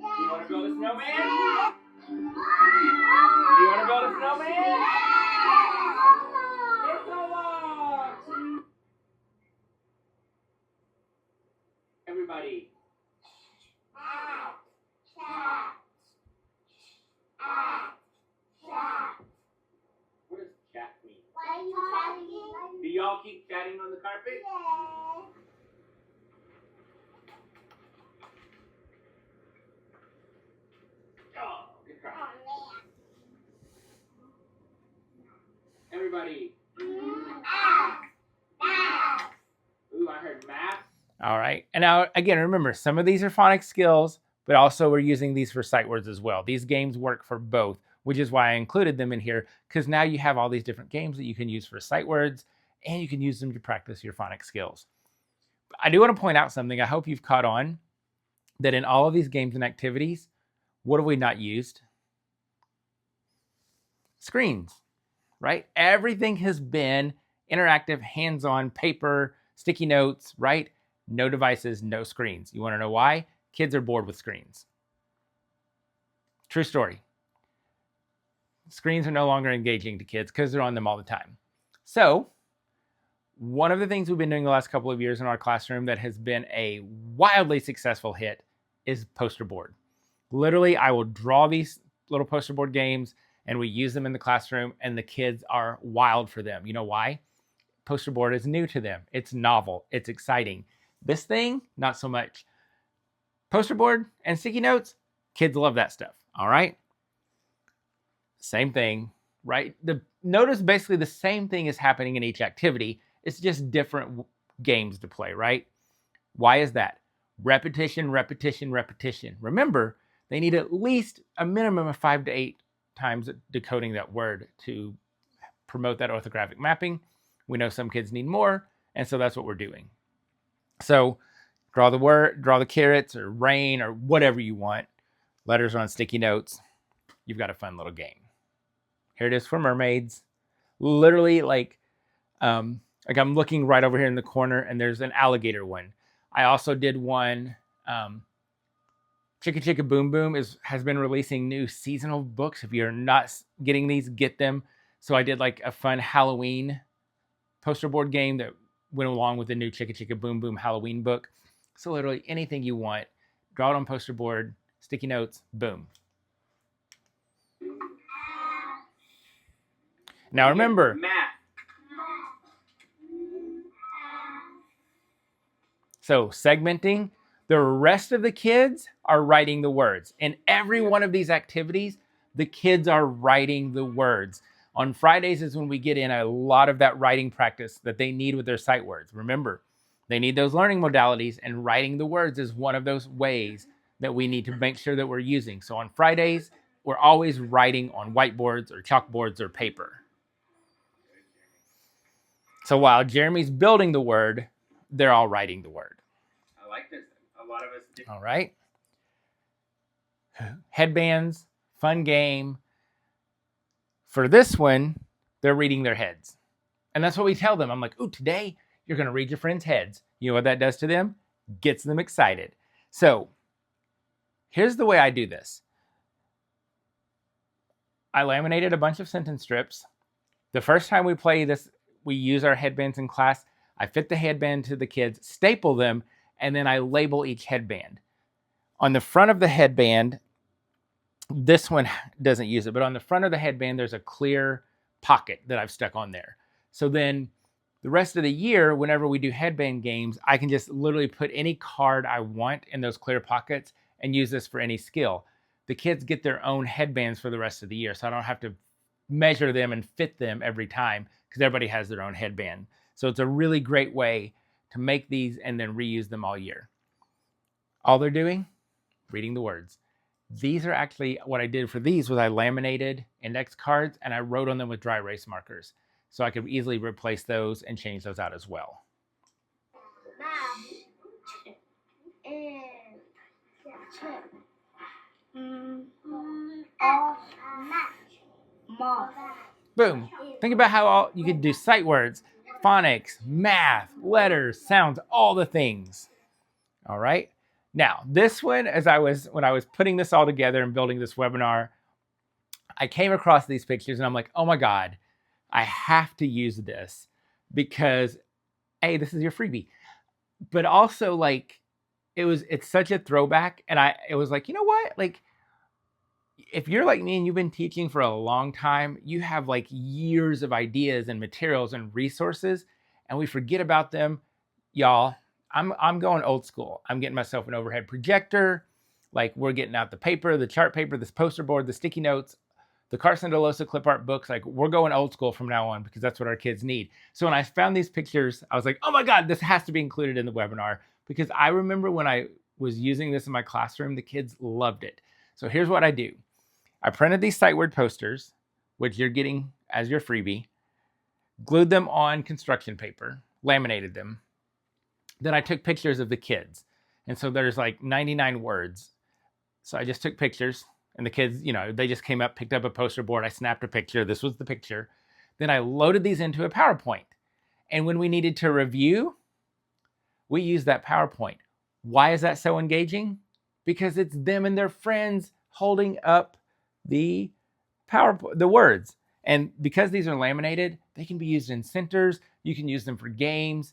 Do you want to build a snowman? Do you want to build a snowman? It's Olaf! Everybody. What does chat mean? Why are you chatting? Do y'all keep chatting on the carpet? Oh, good try. Everybody. Ooh, I heard math. All right. And now, again, remember, some of these are phonics skills, but also we're using these for sight words as well. These games work for both, which is why I included them in here, because now you have all these different games that you can use for sight words, and you can use them to practice your phonics skills. I do want to point out something. I hope you've caught on that in all of these games and activities, what have we not used? Screens, right? Everything has been interactive, hands-on, paper, sticky notes, right? No devices, no screens. You want to know why? Kids are bored with screens. True story. Screens are no longer engaging to kids because they're on them all the time. So, one of the things we've been doing the last couple of years in our classroom that has been a wildly successful hit is poster board. Literally, I will draw these little poster board games and we use them in the classroom and the kids are wild for them. You know why? Poster board is new to them. It's novel. It's exciting. This thing, not so much. Poster board and sticky notes, kids love that stuff. All right? Same thing, right? Notice basically the same thing is happening in each activity. It's just different games to play, right? Why is that? Repetition, repetition, repetition. Remember, they need at least a minimum of 5 to 8 times decoding that word to promote that orthographic mapping. We know some kids need more, and so that's what we're doing. So draw the word, draw the carrots or rain or whatever you want. Letters are on sticky notes. You've got a fun little game. Here it is for mermaids. Literally like I'm looking right over here in the corner and there's an alligator one. I also did one, Chicka Chicka Boom Boom has been releasing new seasonal books. If you're not getting these, get them. So I did like a fun Halloween poster board game that went along with the new Chicka Chicka Boom Boom Halloween book. So literally anything you want, draw it on poster board, sticky notes, boom. Now remember, math. So segmenting, the rest of the kids are writing the words. In every one of these activities, the kids are writing the words. On Fridays is when we get in a lot of that writing practice that they need with their sight words. Remember, they need those learning modalities, and writing the words is one of those ways that we need to make sure that we're using. So on Fridays, we're always writing on whiteboards or chalkboards or paper. So while Jeremy's building the word, they're all writing the word. I like this. A lot of us do. All right. Headbands, fun game. For this one, they're reading their heads. And that's what we tell them. I'm like, ooh, today you're going to read your friends' heads. You know what that does to them? Gets them excited. So here's the way I do this. I laminated a bunch of sentence strips. The first time we play this, we use our headbands in class. I fit the headband to the kids, staple them, and then I label each headband. On the front of the headband, this one doesn't use it, but on the front of the headband, there's a clear pocket that I've stuck on there. So then the rest of the year, whenever we do headband games, I can just literally put any card I want in those clear pockets and use this for any skill. The kids get their own headbands for the rest of the year, so I don't have to measure them and fit them every time because everybody has their own headband. So it's a really great way to make these and then reuse them all year. All they're doing, reading the words. These are actually, what I did for these was I laminated index cards and I wrote on them with dry erase markers. So I could easily replace those and change those out as well. Boom. Think about how you could do sight words, phonics, math, letters, sounds, all the things. All right. Now, this one, when I was putting this all together and building this webinar, I came across these pictures and I'm like, oh my God, I have to use this because, hey, this is your freebie. But also, like, it's such a throwback. And it was like, you know what? Like, if you're like me and you've been teaching for a long time, you have like years of ideas and materials and resources, and we forget about them. Y'all, I'm going old school. I'm getting myself an overhead projector. Like, we're getting out the paper, the chart paper, this poster board, the sticky notes, the Carson DeLosa clip art books. Like, we're going old school from now on because that's what our kids need. So when I found these pictures, I was like, oh my God, this has to be included in the webinar, because I remember when I was using this in my classroom, the kids loved it. So here's what I do. I printed these sight word posters, which you're getting as your freebie, glued them on construction paper, laminated them. Then I took pictures of the kids. And so there's like 99 words. So I just took pictures, and the kids, they just came up, picked up a poster board. I snapped a picture. This was the picture. Then I loaded these into a PowerPoint. And when we needed to review, we used that PowerPoint. Why is that so engaging? Because it's them and their friends holding up the words. And because these are laminated, they can be used in centers. You can use them for games.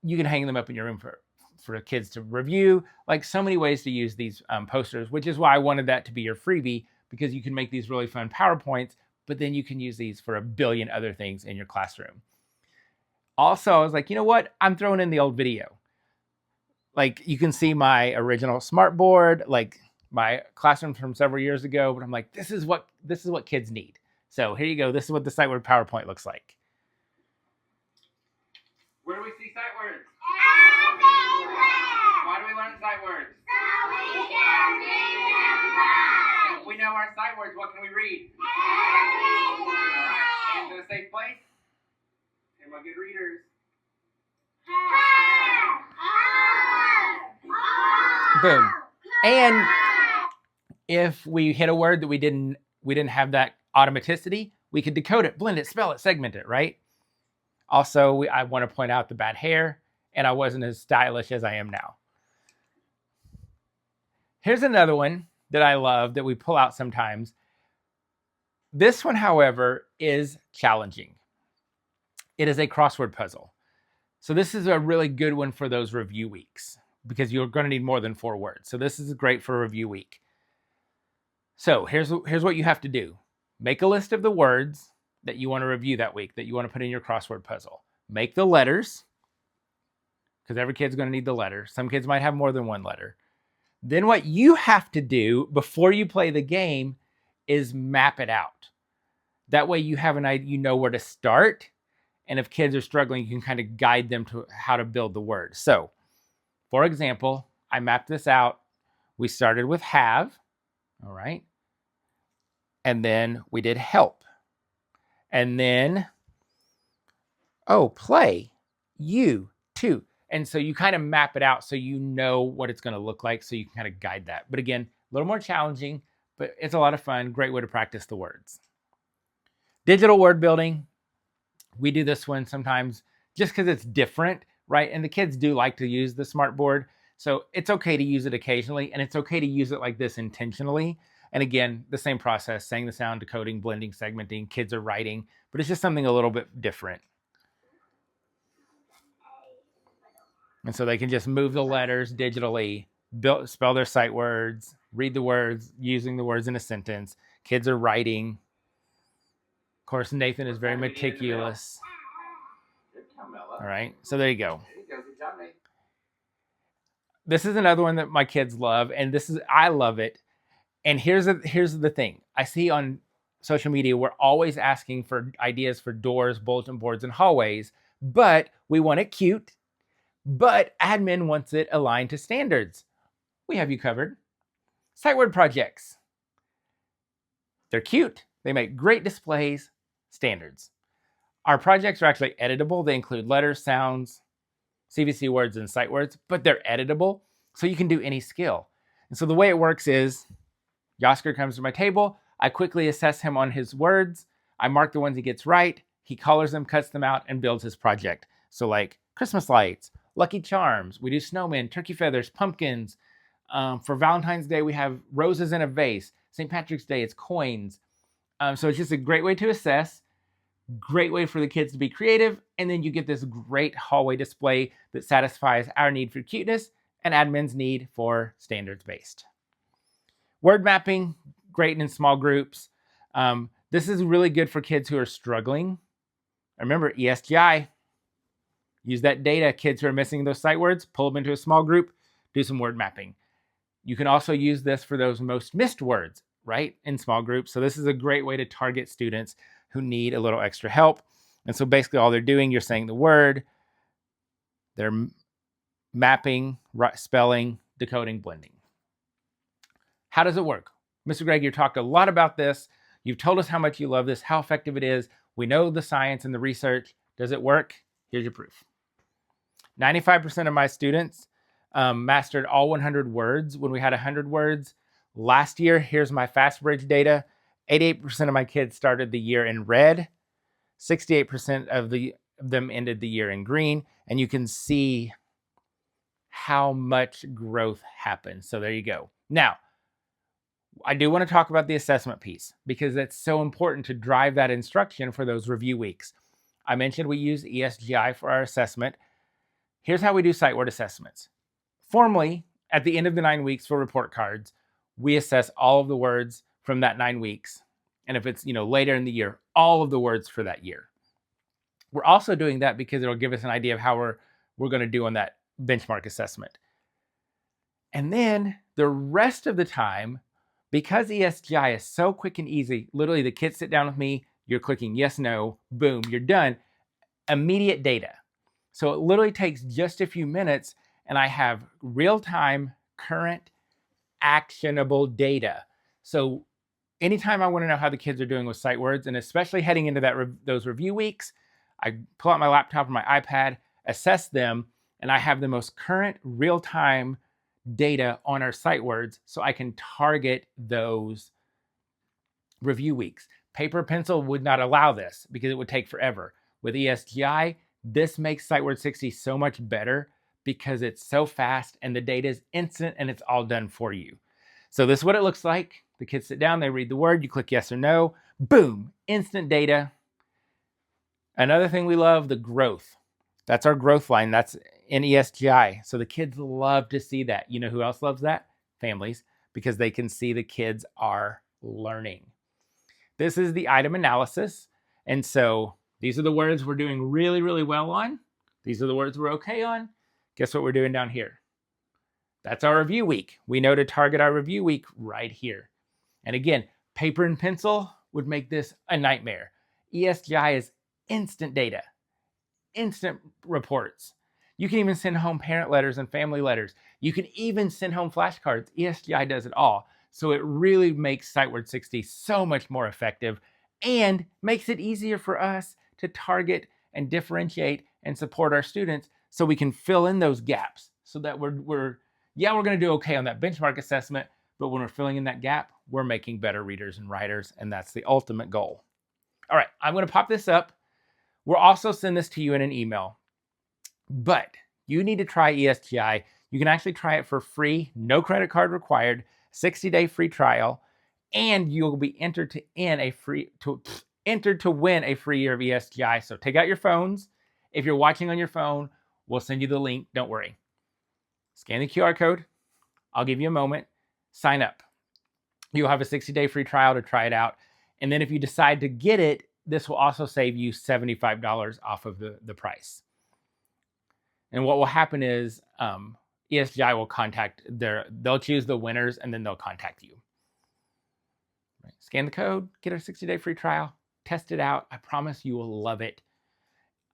You can hang them up in your room for kids to review. Like, so many ways to use these posters, which is why I wanted that to be your freebie, because you can make these really fun PowerPoints, but then you can use these for a billion other things in your classroom. Also, I was like, you know what? I'm throwing in the old video. Like, you can see my original smart board, like my classroom from several years ago, but I'm like, this is what kids need. So here you go. This is what the sight word PowerPoint looks like. Where do we see sight words? Everywhere! Why do we learn sight words? So we can read and write! If we know our sight words, what can we read? Everything! And to a safe place? And my good readers. Boom. And if we hit a word that we didn't have that automaticity, we could decode it, blend it, spell it, segment it, right? Also, I want to point out the bad hair, and I wasn't as stylish as I am now. Here's another one that I love that we pull out sometimes. This one, however, is challenging. It is a crossword puzzle. So this is a really good one for those review weeks, because you're going to need more than 4 words. So this is great for a review week. So here's what you have to do. Make a list of the words that you want to review that week, that you want to put in your crossword puzzle. Make the letters, because every kid's going to need the letter. Some kids might have more than one letter. Then what you have to do before you play the game is map it out. That way you have an idea, you know where to start. And if kids are struggling, you can kind of guide them to how to build the word. So, for example, I mapped this out. We started with have, all right? And then we did help. And then, play, you, too. And so you kind of map it out so you know what it's going to look like, so you can kind of guide that. But again, a little more challenging, but it's a lot of fun. Great way to practice the words. Digital word building. We do this one sometimes just because it's different, right? And the kids do like to use the smartboard. So it's okay to use it occasionally, and it's okay to use it like this intentionally. And again, the same process, saying the sound, decoding, blending, segmenting, kids are writing, but it's just something a little bit different. And so they can just move the letters digitally, spell their sight words, read the words, using the words in a sentence. Kids are writing. Of course, Nathan is very meticulous. All right, so there you go. This is another one that my kids love, and I love it. And here's the thing. I see on social media, we're always asking for ideas for doors, bulletin boards, and hallways, but we want it cute, but admin wants it aligned to standards. We have you covered. Sight word projects. They're cute. They make great displays. Standards. Our projects are actually editable. They include letters, sounds, CVC words, and sight words, but they're editable, so you can do any skill. And so the way it works is, Yosker comes to my table. I quickly assess him on his words. I mark the ones he gets right. He colors them, cuts them out, and builds his project. So like Christmas lights, Lucky Charms. We do snowmen, turkey feathers, pumpkins. For Valentine's Day, we have roses in a vase. St. Patrick's Day, it's coins. So it's just a great way to assess. Great way for the kids to be creative. And then you get this great hallway display that satisfies our need for cuteness and admin's need for standards-based. Word mapping, great in small groups. This is really good for kids who are struggling. Remember, ESGI. Use that data. Kids who are missing those sight words, pull them into a small group, do some word mapping. You can also use this for those most missed words, right, in small groups. So this is a great way to target students who need a little extra help. And so basically all they're doing, you're saying the word, they're mapping, spelling, decoding, blending. How does it work? Mr. Greg, you talked a lot about this. You've told us how much you love this, how effective it is. We know the science and the research. Does it work? Here's your proof. 95% of my students mastered all 100 words when we had 100 words. Last year, here's my FastBridge data. 88% of my kids started the year in red. 68% of them ended the year in green. And you can see how much growth happened. So there you go. Now, I do want to talk about the assessment piece because it's so important to drive that instruction for those review weeks. I mentioned we use ESGI for our assessment. Here's how we do sight word assessments. Formally, at the end of the 9 weeks for report cards, we assess all of the words from that 9 weeks. And if it's later in the year, all of the words for that year. We're also doing that because it'll give us an idea of how we're going to do on that benchmark assessment. And then the rest of the time, because ESGI is so quick and easy, literally the kids sit down with me, you're clicking yes, no, boom, you're done. Immediate data. So it literally takes just a few minutes and I have real-time, current, actionable data. So anytime I want to know how the kids are doing with sight words, and especially heading into those review weeks, I pull out my laptop or my iPad, assess them, and I have the most current real-time data on our sight words so I can target those review weeks. Paper pencil would not allow this because it would take forever. With ESGI, this makes Sightword 60 so much better because it's so fast and the data is instant and it's all done for you. So this is what it looks like. The kids sit down, they read the word, you click yes or no, boom, instant data. Another thing we love, the growth. That's our growth line. That's in ESGI. So the kids love to see that. You know who else loves that? Families, because they can see the kids are learning. This is the item analysis. And so these are the words we're doing really, really well on. These are the words we're okay on. Guess what we're doing down here? That's our review week. We know to target our review week right here. And again, paper and pencil would make this a nightmare. ESGI is instant data, instant reports. You can even send home parent letters and family letters. You can even send home flashcards. ESGI does it all. So it really makes SightWord 60 so much more effective and makes it easier for us to target and differentiate and support our students so we can fill in those gaps so that we're going to do okay on that benchmark assessment, but when we're filling in that gap, we're making better readers and writers, and that's the ultimate goal. All right, I'm going to pop this up. We'll also send this to you in an email, but you need to try ESGI. You can actually try it for free, no credit card required, 60-day free trial, and you'll be entered to win a free year of ESGI. So take out your phones. If you're watching on your phone, we'll send you the link. Don't worry. Scan the QR code. I'll give you a moment. Sign up. You'll have a 60-day free trial to try it out. And then if you decide to get it, this will also save you $75 off of the price. And what will happen is ESGI will they'll choose the winners and then they'll contact you. Right. Scan the code, get a 60-day free trial, test it out. I promise you will love it.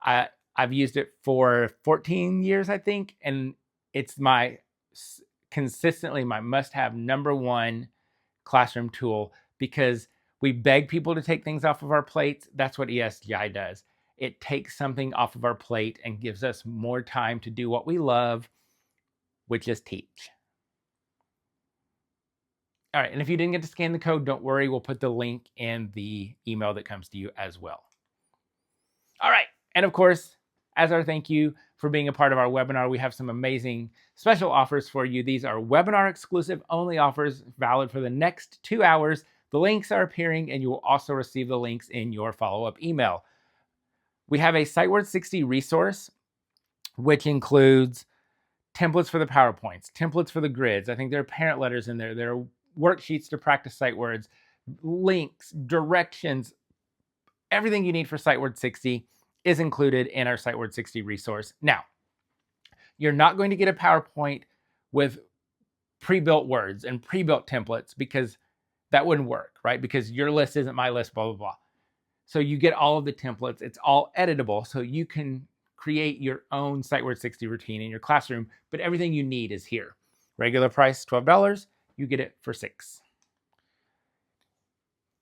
I've used it for 14 years, I think, and it's consistently my must-have #1 classroom tool because we beg people to take things off of our plates. That's what ESGI does. It takes something off of our plate and gives us more time to do what we love, which is teach. All right, and if you didn't get to scan the code, don't worry. We'll put the link in the email that comes to you as well. All right, and of course, as our thank you for being a part of our webinar, we have some amazing special offers for you. These are webinar exclusive only offers valid for the next 2 hours. The links are appearing and you will also receive the links in your follow-up email. We have a SightWord 60 resource, which includes templates for the PowerPoints, templates for the grids. I think there are parent letters in there. There are worksheets to practice sight words, links, directions. Everything you need for SightWord 60 is included in our SightWord 60 resource. Now, you're not going to get a PowerPoint with pre-built words and pre-built templates because that wouldn't work, right? Because your list isn't my list, blah, blah, blah. So you get all of the templates. It's all editable, so you can create your own SightWord 60 routine in your classroom, but everything you need is here. Regular price, $12. You get it for $6.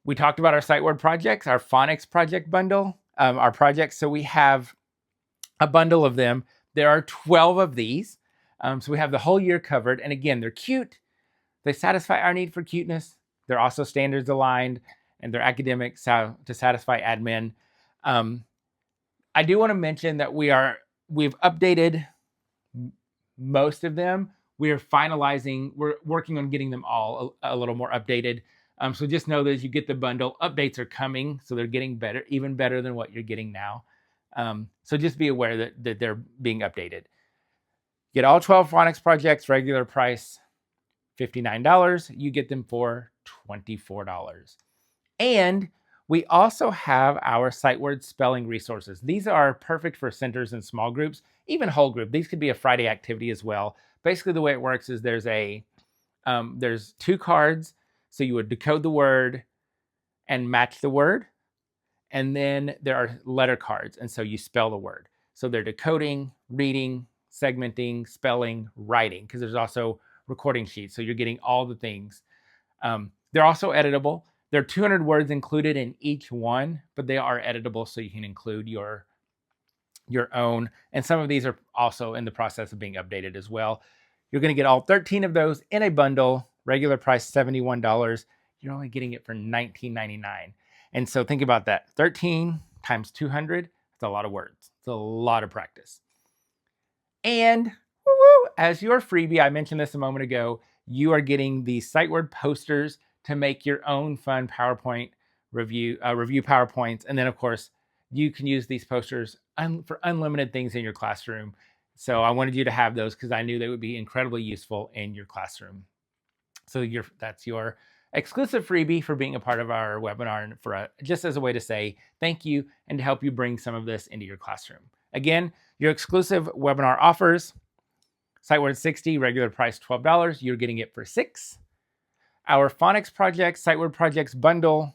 We talked about our SightWord projects, our phonics project bundle, our projects. So we have a bundle of them. There are 12 of these. So we have the whole year covered. And again, they're cute. They satisfy our need for cuteness. They're also standards aligned and they're academic to satisfy admin. I do want to mention that we've updated most of them. We're working on getting them all a little more updated. So just know that as you get the bundle, updates are coming. So they're getting better, even better than what you're getting now. So just be aware that they're being updated. Get all 12 phonics projects, regular price, $59. You get them for $24. And we also have our SightWord spelling resources. These are perfect for centers and small groups, even whole group. These could be a Friday activity as well. Basically, the way it works is there's 2 cards. So you would decode the word and match the word. And then there are letter cards. And so you spell the word. So they're decoding, reading, segmenting, spelling, writing, because there's also recording sheets. So you're getting all the things. They're also editable. There are 200 words included in each one, but they are editable. So you can include your own. And some of these are also in the process of being updated as well. You're going to get all 13 of those in a bundle, regular price $71. You're only getting it for $19.99. And so think about that. 13 times 200, that's a lot of words. It's a lot of practice. And as your freebie, I mentioned this a moment ago, you are getting the SightWord posters to make your own fun PowerPoint review PowerPoints. And then, of course, you can use these posters for unlimited things in your classroom. So I wanted you to have those because I knew they would be incredibly useful in your classroom. So that's your exclusive freebie for being a part of our webinar and just as a way to say thank you and to help you bring some of this into your classroom. Again, your exclusive webinar offers, SightWord 60, regular price $12. You're getting it for $6. Our phonics projects, SightWord projects bundle,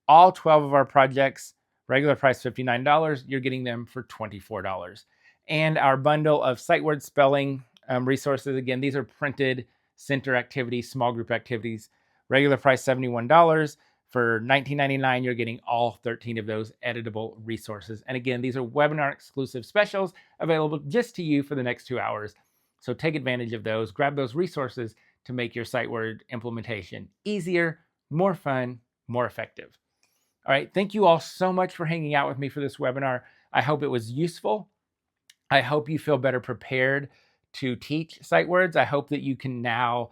all 12 of our projects, regular price $59. You're getting them for $24. And our bundle of SightWord spelling resources, again, these are printed center activities, small group activities. Regular price $71. For $19.99, you're getting all 13 of those editable resources. And again, these are webinar exclusive specials available just to you for the next 2 hours. So take advantage of those. Grab those resources to make your sight word implementation easier, more fun, more effective. All right, thank you all so much for hanging out with me for this webinar. I hope it was useful. I hope you feel better prepared to teach sight words. I hope that you can now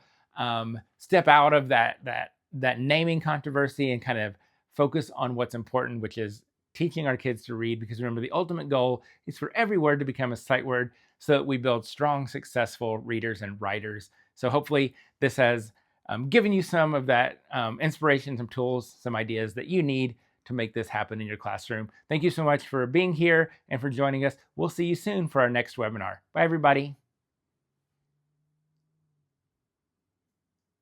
step out of that naming controversy and kind of focus on what's important, which is teaching our kids to read. Because remember, the ultimate goal is for every word to become a sight word so that we build strong, successful readers and writers. So hopefully this has given you some of that inspiration, some tools, some ideas that you need to make this happen in your classroom. Thank you so much for being here and for joining us. We'll see you soon for our next webinar. Bye, everybody.